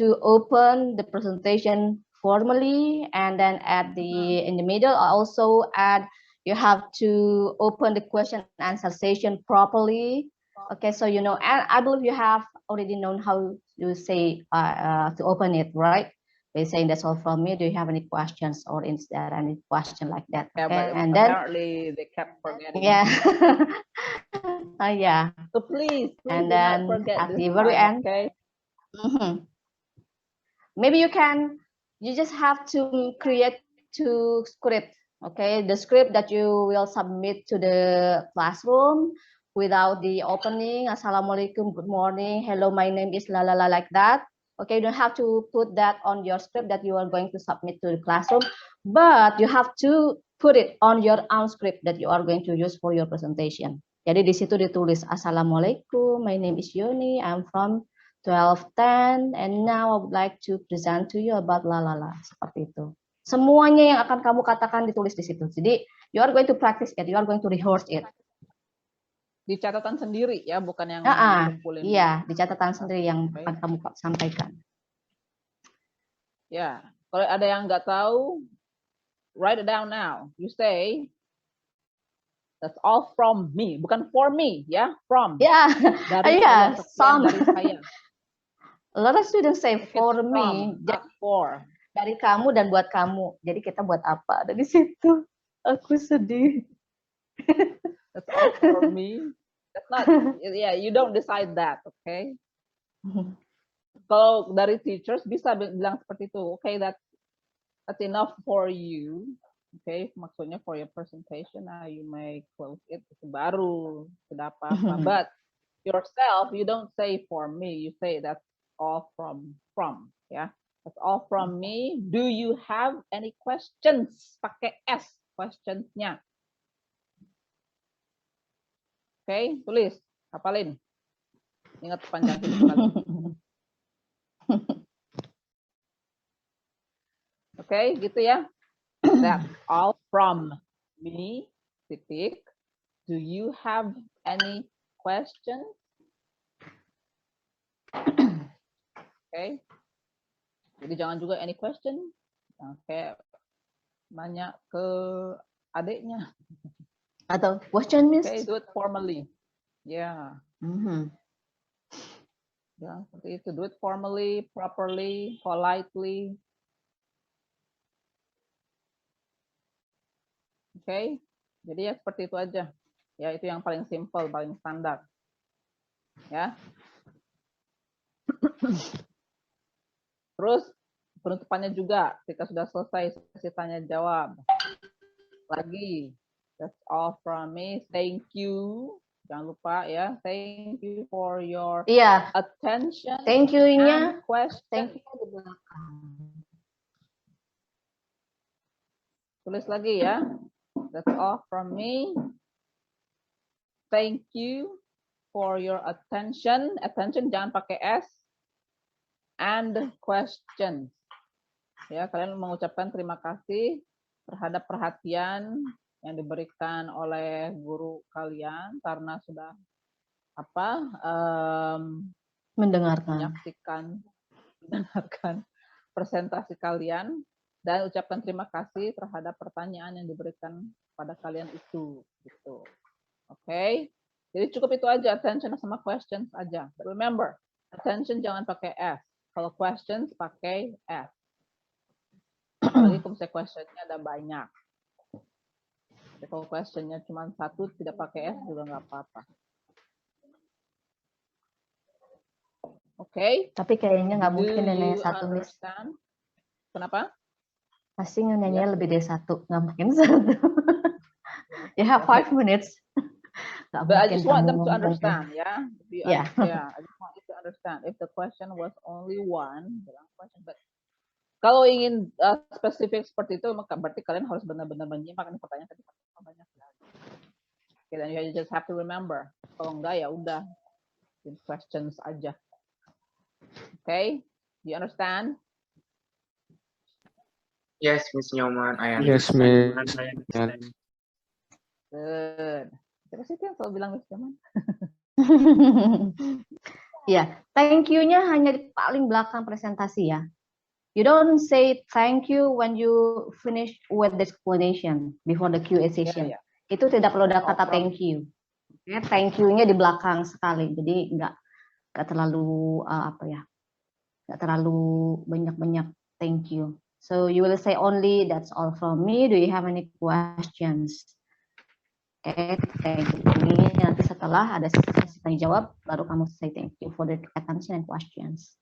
to open the presentation formally, and then at the in the middle, I also add you have to open the question and answer session properly. Okay, so you know, and I believe you have already known how to say to open it, right? By saying that's all from me. Do you have any questions, or is there any question like that? Yeah, okay, but and then apparently they kept forgetting. yeah. Yeah. So please and do then not forget at this the very time, end, okay? Maybe you just have to create two script. Okay, the script that you will submit to the classroom without the opening, Assalamualaikum, good morning, hello, my name is la la la, like that. Okay, you don't have to put that on your script that you are going to submit to the classroom, but you have to put it on your own script that you are going to use for your presentation. Jadi di situ ditulis Assalamualaikum, my name is Yoni, I'm from 1210, and now I would like to present to you about la la la, seperti itu. Semuanya yang akan kamu katakan ditulis di situ. Jadi you are going to practice it, you are going to rehearse it. Di catatan sendiri ya, bukan yang kumpulin. Iya, di catatan sendiri yang akan kamu sampaikan. Ya, kalau ada yang nggak tahu, write it down now. You say, that's all from me, bukan for me, ya, from. Yeah, dari yeah, some. Dari saya. A lot of students say for me, not for. Dari kamu dan buat kamu. Jadi kita buat apa? Dari situ aku sedih. That's all for me. That's not, yeah, you don't decide that, okay? Kalau dari teachers bisa bilang seperti itu, okay, that's enough for you, okay? Maksudnya for your presentation, now you may close it, itu baru tidak apa-apa. But yourself, you don't say for me, you say that's all from, ya. That's all from me. Do you have any questions? Pakai S, questions-nya. Oke, tulis, hafalin. Ingat panjang sekali. Oke, gitu ya. That's all from me, titik. Do you have any questions? Oke. Jadi jangan juga any question. Oke. Nanya ke adiknya. Atau question, Miss? Okay, do it formally. Yeah. Ya, seperti itu. Do it formally, properly, politely. Okay. Jadi ya seperti itu aja. Ya, itu yang paling simple, paling standar. Ya. Terus penutupannya juga ketika sudah selesai sesi tanya jawab. Lagi. That's all from me. Thank you. Jangan lupa ya. Thank you for your attention. Thank you-nya. Thank you di belakang. Tulis lagi ya. That's all from me. Thank you for your attention. Attention jangan pakai S. And questions. Ya, kalian mengucapkan terima kasih terhadap perhatian yang diberikan oleh guru kalian karena sudah mendengarkan presentasi kalian, dan ucapkan terima kasih terhadap pertanyaan yang diberikan pada kalian itu gitu. Oke. Jadi cukup itu aja, attention sama questions aja. But remember, attention jangan pakai S. Kalau questions pakai S. Apalagi kalau questionnya ada banyak. Kalau questionnya cuma satu, tidak pakai S juga nggak apa-apa. Oke. Tapi kayaknya nggak mungkin Do nanya you satu, Miss. understand? Kenapa? Pasti nanya Yes, lebih dari satu, nggak mungkin satu. You have 5 minutes. Nggak But I mungkin just want kamu them to ngomong. understand, yeah. Yeah. Yeah, I just want you to understand. If the question was only one, question, but kalau ingin spesifik seperti itu, maka berarti kalian harus benar-benar menyimak ini pertanyaan tadi banyak sekali. Okay, then you just have to remember. Kalau enggak ya udah, questions aja. Okay, you understand? Yes, Miss Nyoman, I Yes, understand. Miss. Good. Siapa sih yang selalu bilang Miss Nyoman? Ya, thank you-nya hanya di paling belakang presentasi ya. You don't say thank you when you finish with the explanation before the QA session. Yeah. Itu tidak perlu ada kata problem. thank you. Okay, thank you-nya di belakang sekali. Jadi nggak terlalu nggak terlalu banyak thank you. So you will say only that's all from me. Do you have any questions? Oke, thank you. Ini nanti setelah ada sesi tanya jawab, baru kamu say thank you for the attention and questions.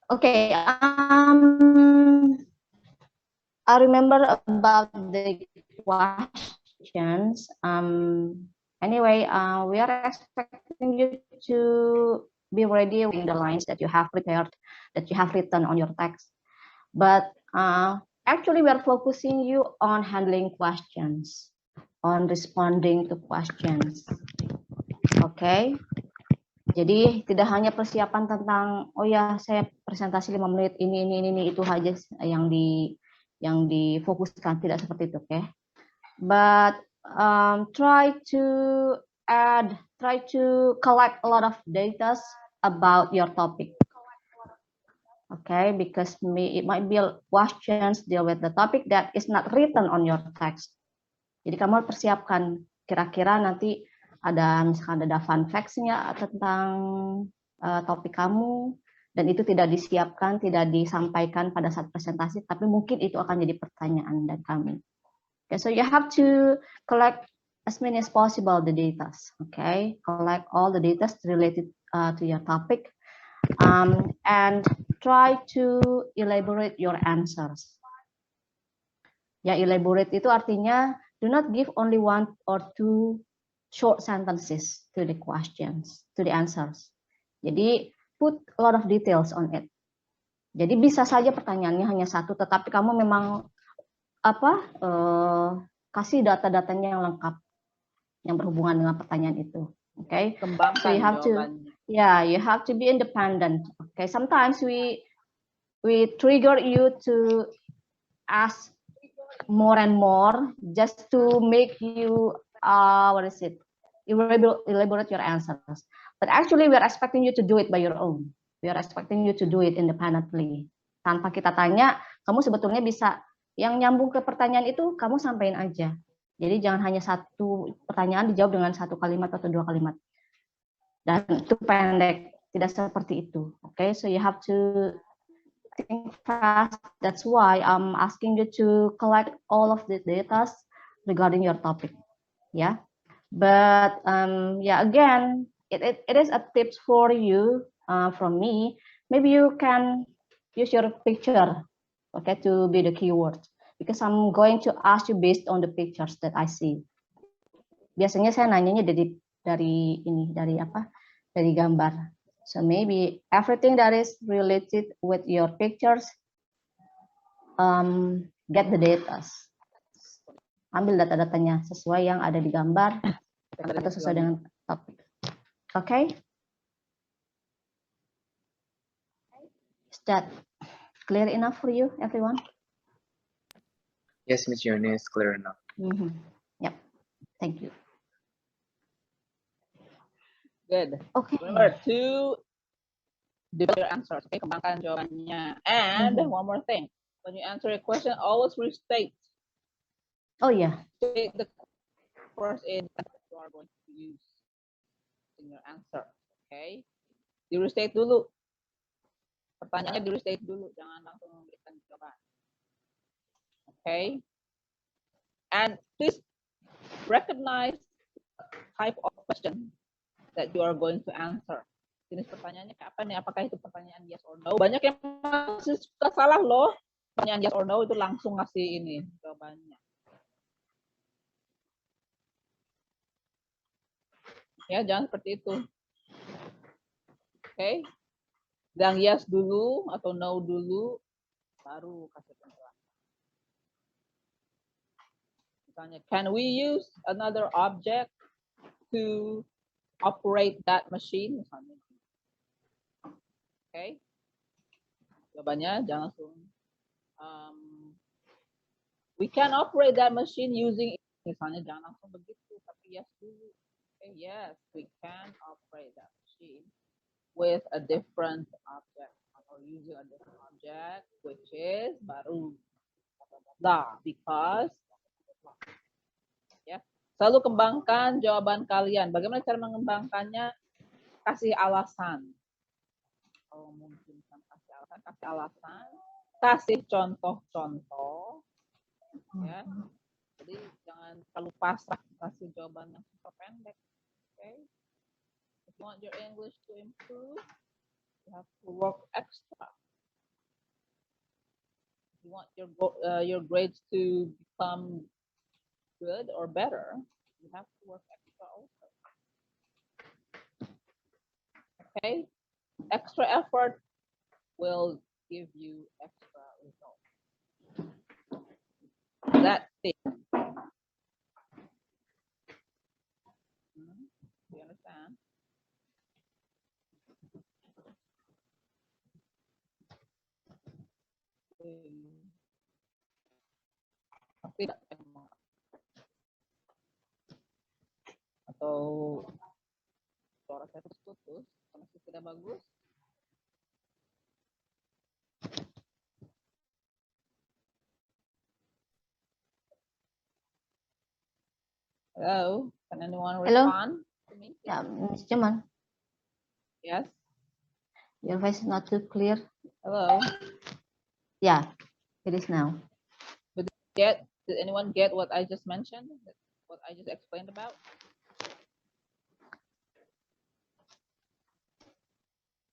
Okay, I remember about the questions. Anyway, we are expecting you to be ready with the lines that you have prepared, that you have written on your text. But actually, we are focusing you on handling questions, on responding to questions. Okay. Jadi tidak hanya persiapan tentang oh ya saya presentasi 5 menit ini itu aja yang difokuskan, tidak seperti itu, okay? But try to collect a lot of data about your topic. Okay, because it might be questions deal with the topic that is not written on your text. Jadi kamu persiapkan kira-kira nanti misalkan ada fun facts-nya tentang topik kamu, dan itu tidak disiapkan, tidak disampaikan pada saat presentasi, tapi mungkin itu akan jadi pertanyaan dari kami. Okay, so you have to collect as many as possible the data. Okay, collect all the data related to your topic, and try to elaborate your answers. Ya, elaborate itu artinya do not give only one or two short sentences to the questions, to the answers. Jadi put a lot of details on it. Jadi bisa saja pertanyaannya hanya satu, tetapi kamu memang kasih data-datanya yang lengkap yang berhubungan dengan pertanyaan itu. Okay. Kembangkan so you have jawabannya. you have to be independent. Okay. Sometimes we trigger you to ask more and more just to make you elaborate your answers. But actually we are expecting you to do it by your own. We are expecting you to do it independently. Tanpa kita tanya, kamu sebetulnya bisa yang nyambung ke pertanyaan itu kamu sampaikan aja. Jadi jangan hanya satu pertanyaan dijawab dengan satu kalimat atau 2 kalimat. Dan itu pendek, tidak seperti itu. Okay, so you have to think fast. That's why I'm asking you to collect all of the data regarding your topic. Yeah, but again, it is a tips for you from me. Maybe you can use your picture, okay, to be the keyword, because I'm going to ask you based on the pictures that I see. Biasanya saya nanyanya dari gambar. So maybe everything that is related with your pictures, get the data. Ambil data-datanya sesuai yang ada di gambar atau sesuai dengan topik. Okay? Is that clear enough for you, everyone? Yes, Miss Eunice, clear enough. Yep. Thank you. Good. Okay. Remember to develop your answers. Okay, kembangkan jawabannya. And one more thing, when you answer a question, always restate. Oh yeah. State the first in that you are going to use in your answer. Okay. Di restate dulu. Pertanyaannya di restate dulu, jangan langsung memberikan jawaban. Okay. And please recognize type of question that you are going to answer. Jenis pertanyaannya kayak apa nih? Apakah itu pertanyaan yes or no? Banyak yang masih suka salah loh. Pertanyaan yes or no itu langsung ngasih ini jawabannya. Ya, jangan seperti itu. Oke. Bilang yes dulu atau no dulu, baru kasih penjelasan. Misalnya, can we use another object to operate that machine? Misalnya. Oke. Jawabannya jangan langsung. We can operate that machine using, misalnya jangan langsung begitu, tapi yes dulu. Okay, yes, we can operate that machine with a different object or using a different object, which is baru because ya. Selalu kembangkan jawaban kalian. Bagaimana cara mengembangkannya? Kasih alasan. Kalau mungkin kasih alasan, kasih contoh-contoh. Ya. Jadi jangan terlalu pasrah kasih jawaban yang super pendek. Okay? If you want your English to improve, you have to work extra. If you want your grades to become good or better, you have to work extra also. Okay? Extra effort will give you extra results. That's it. You understand? Tidak atau suara saya terputus, masih tidak bagus. Hello, can anyone respond to me? Yeah, Ms. Jaman, Yes. your voice is not too clear. Hello. Yeah, it is now. Did anyone get what I just mentioned? What I just explained about?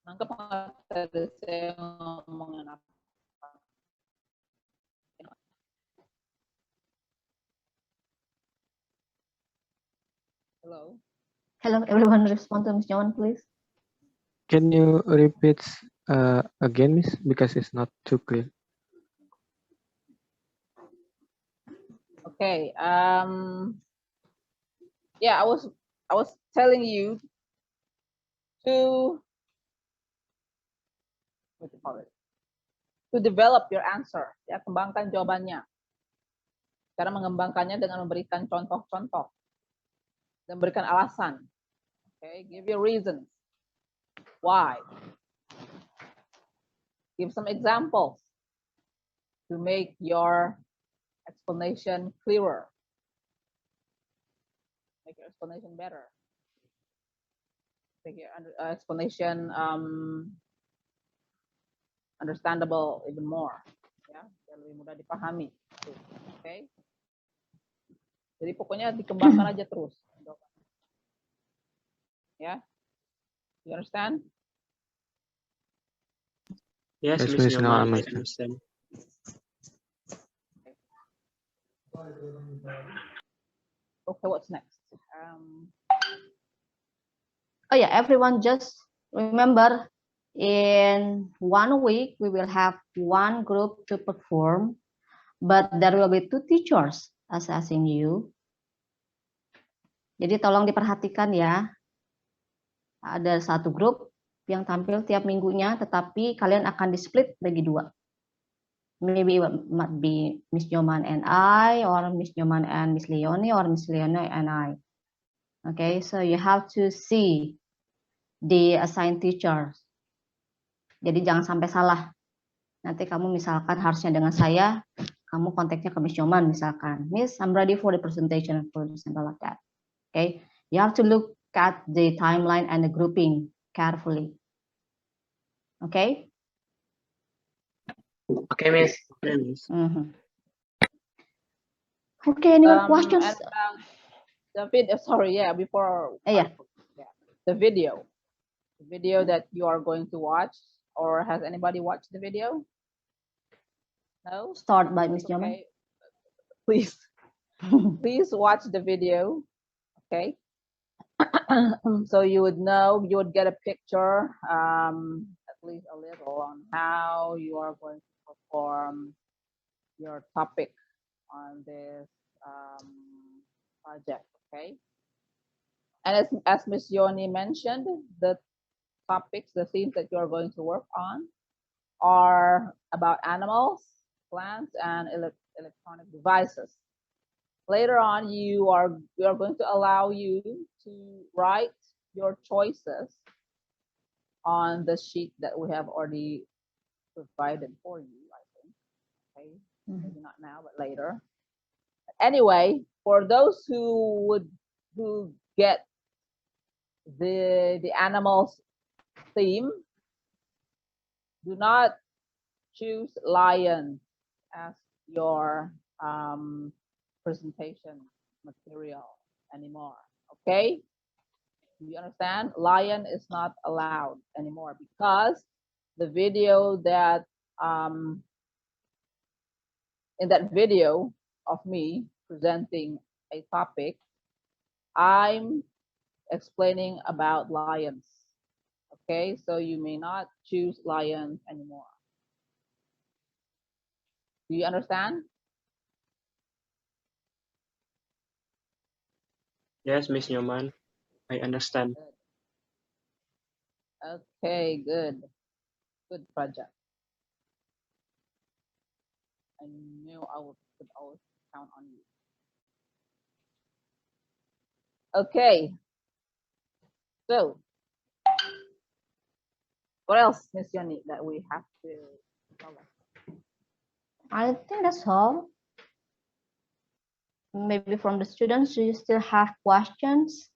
Nangkep nggak saya ngomongin apa? Hello. Hello, everyone respond to Ms. Jaman, please. Can you repeat again, Miss? Because it's not too clear. Okay. Yeah, I was telling you to what do you call it? To develop your answer. Ya, kembangkan jawabannya. Cara mengembangkannya dengan memberikan contoh-contoh dan berikan alasan. Okay, give your reasons. Why? Give some examples to make your explanation clearer. Make your explanation better. Make your explanation understandable even more. Ya, lebih mudah dipahami. Okay. Jadi pokoknya dikembangkan aja terus. Ya, you understand? Yes, Yes, Miss Miss, now I Nyoman, I understand. understand. Okay, what's next? Oh yeah, everyone just remember in 1 week we will have one group to perform, but there will be 2 teachers assessing you. Jadi tolong diperhatikan ya. Ada 1 grup yang tampil tiap minggunya, tetapi kalian akan di-split bagi 2. Maybe it might be Miss Nyoman and I, or Miss Nyoman and Miss Leonie, or Miss Leonie and I. Okay, so you have to see the assigned teachers. Jadi jangan sampai salah. Nanti kamu misalkan harusnya dengan saya, kamu kontaknya ke Miss Nyoman misalkan. Miss, I'm ready for the presentation, for example like that. Okay, you have to look at the timeline and the grouping carefully. Okay? Okay, Miss. Mm-hmm. Okay, any more And questions? about the video, sorry, yeah, before Yeah. the video that you are going to watch, or has anybody watched the video? No? Start by Miss That's Nyoman. okay. Please, please watch the video, okay? So you would know, you would get a picture, at least a little, on how you are going to perform your topic on this project, okay? And as Ms. Yoni mentioned, the topics, the themes that you are going to work on are about animals, plants, and electronic devices. Later on, we are going to allow you to write your choices on the sheet that we have already provided for you, I think. Okay, maybe not now, but later. Anyway, for those who get the animals theme, do not choose lion as your presentation material anymore. Okay, do you understand? Lion is not allowed anymore because the video that in that video of me presenting a topic, I'm explaining about lions. Okay, so you may not choose lions anymore. Do you understand? Yes, Miss Nyoman. I understand. Okay, good. Good project. I knew I could always count on you. Okay. So, what else, Miss Yoni, that we have to cover? I think that's all. Maybe from the students, do you still have questions?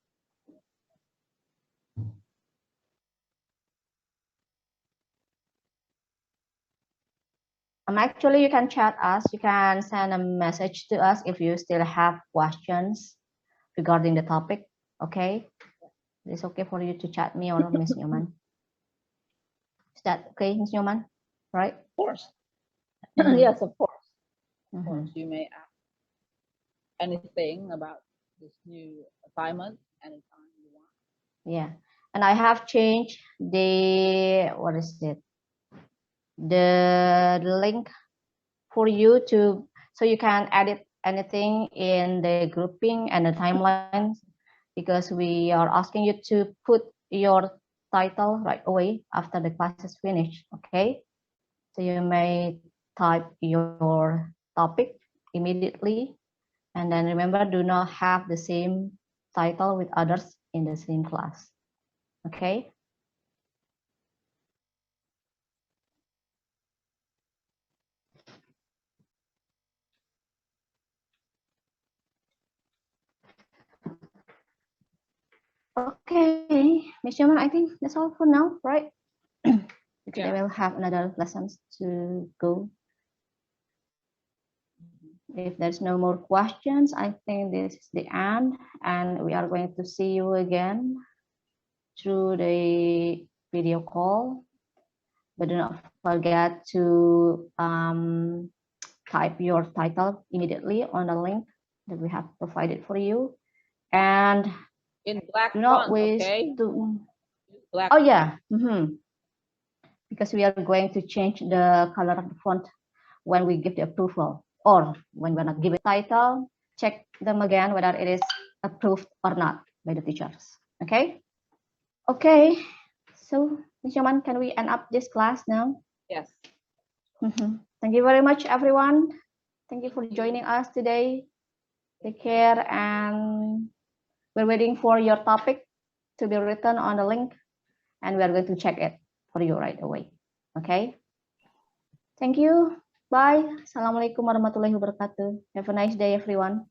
Actually, you can chat us. You can send a message to us if you still have questions regarding the topic. Okay, it's okay for you to chat me or Miss Newman. Is that okay, Miss Newman? Right? Of course. Yes, of course. Of Mhm. course, you may ask anything about this new assignment anytime you want. Yeah, and I have changed the what is it? The link for you to so you can edit anything in the grouping and the timelines because we are asking you to put your title right away after the class is finished. Okay, so you may type your topic immediately, and then remember, do not have the same title with others in the same class. Okay. Okay, Miss Yaman, I think that's all for now, right? Because Yeah. they will have another lessons to go. If there's no more questions, I think this is the end, and we are going to see you again through the video call. But do not forget to type your title immediately on the link that we have provided for you, and In black do not font, waste okay? to. Black Oh yeah, because we are going to change the color of the font when we give the approval, or when we're not giving title, check them again whether it is approved or not by the teachers. Okay. Okay. So, Ms. Yaman, can we end up this class now? Yes. Thank you very much, everyone. Thank you for joining us today. Take care, and we're waiting for your topic to be written on the link, and we're going to check it for you right away. Okay. Thank you. Bye. Assalamualaikum warahmatullahi wabarakatuh. Have a nice day, everyone.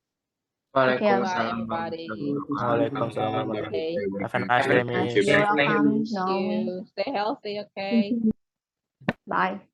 Take care. Bye, everybody. Waalaikumsalam warahmatullahi wabarakatuh. Have a nice day, Miss. You're welcome, Thank Naomi. you. Stay healthy, okay? Bye.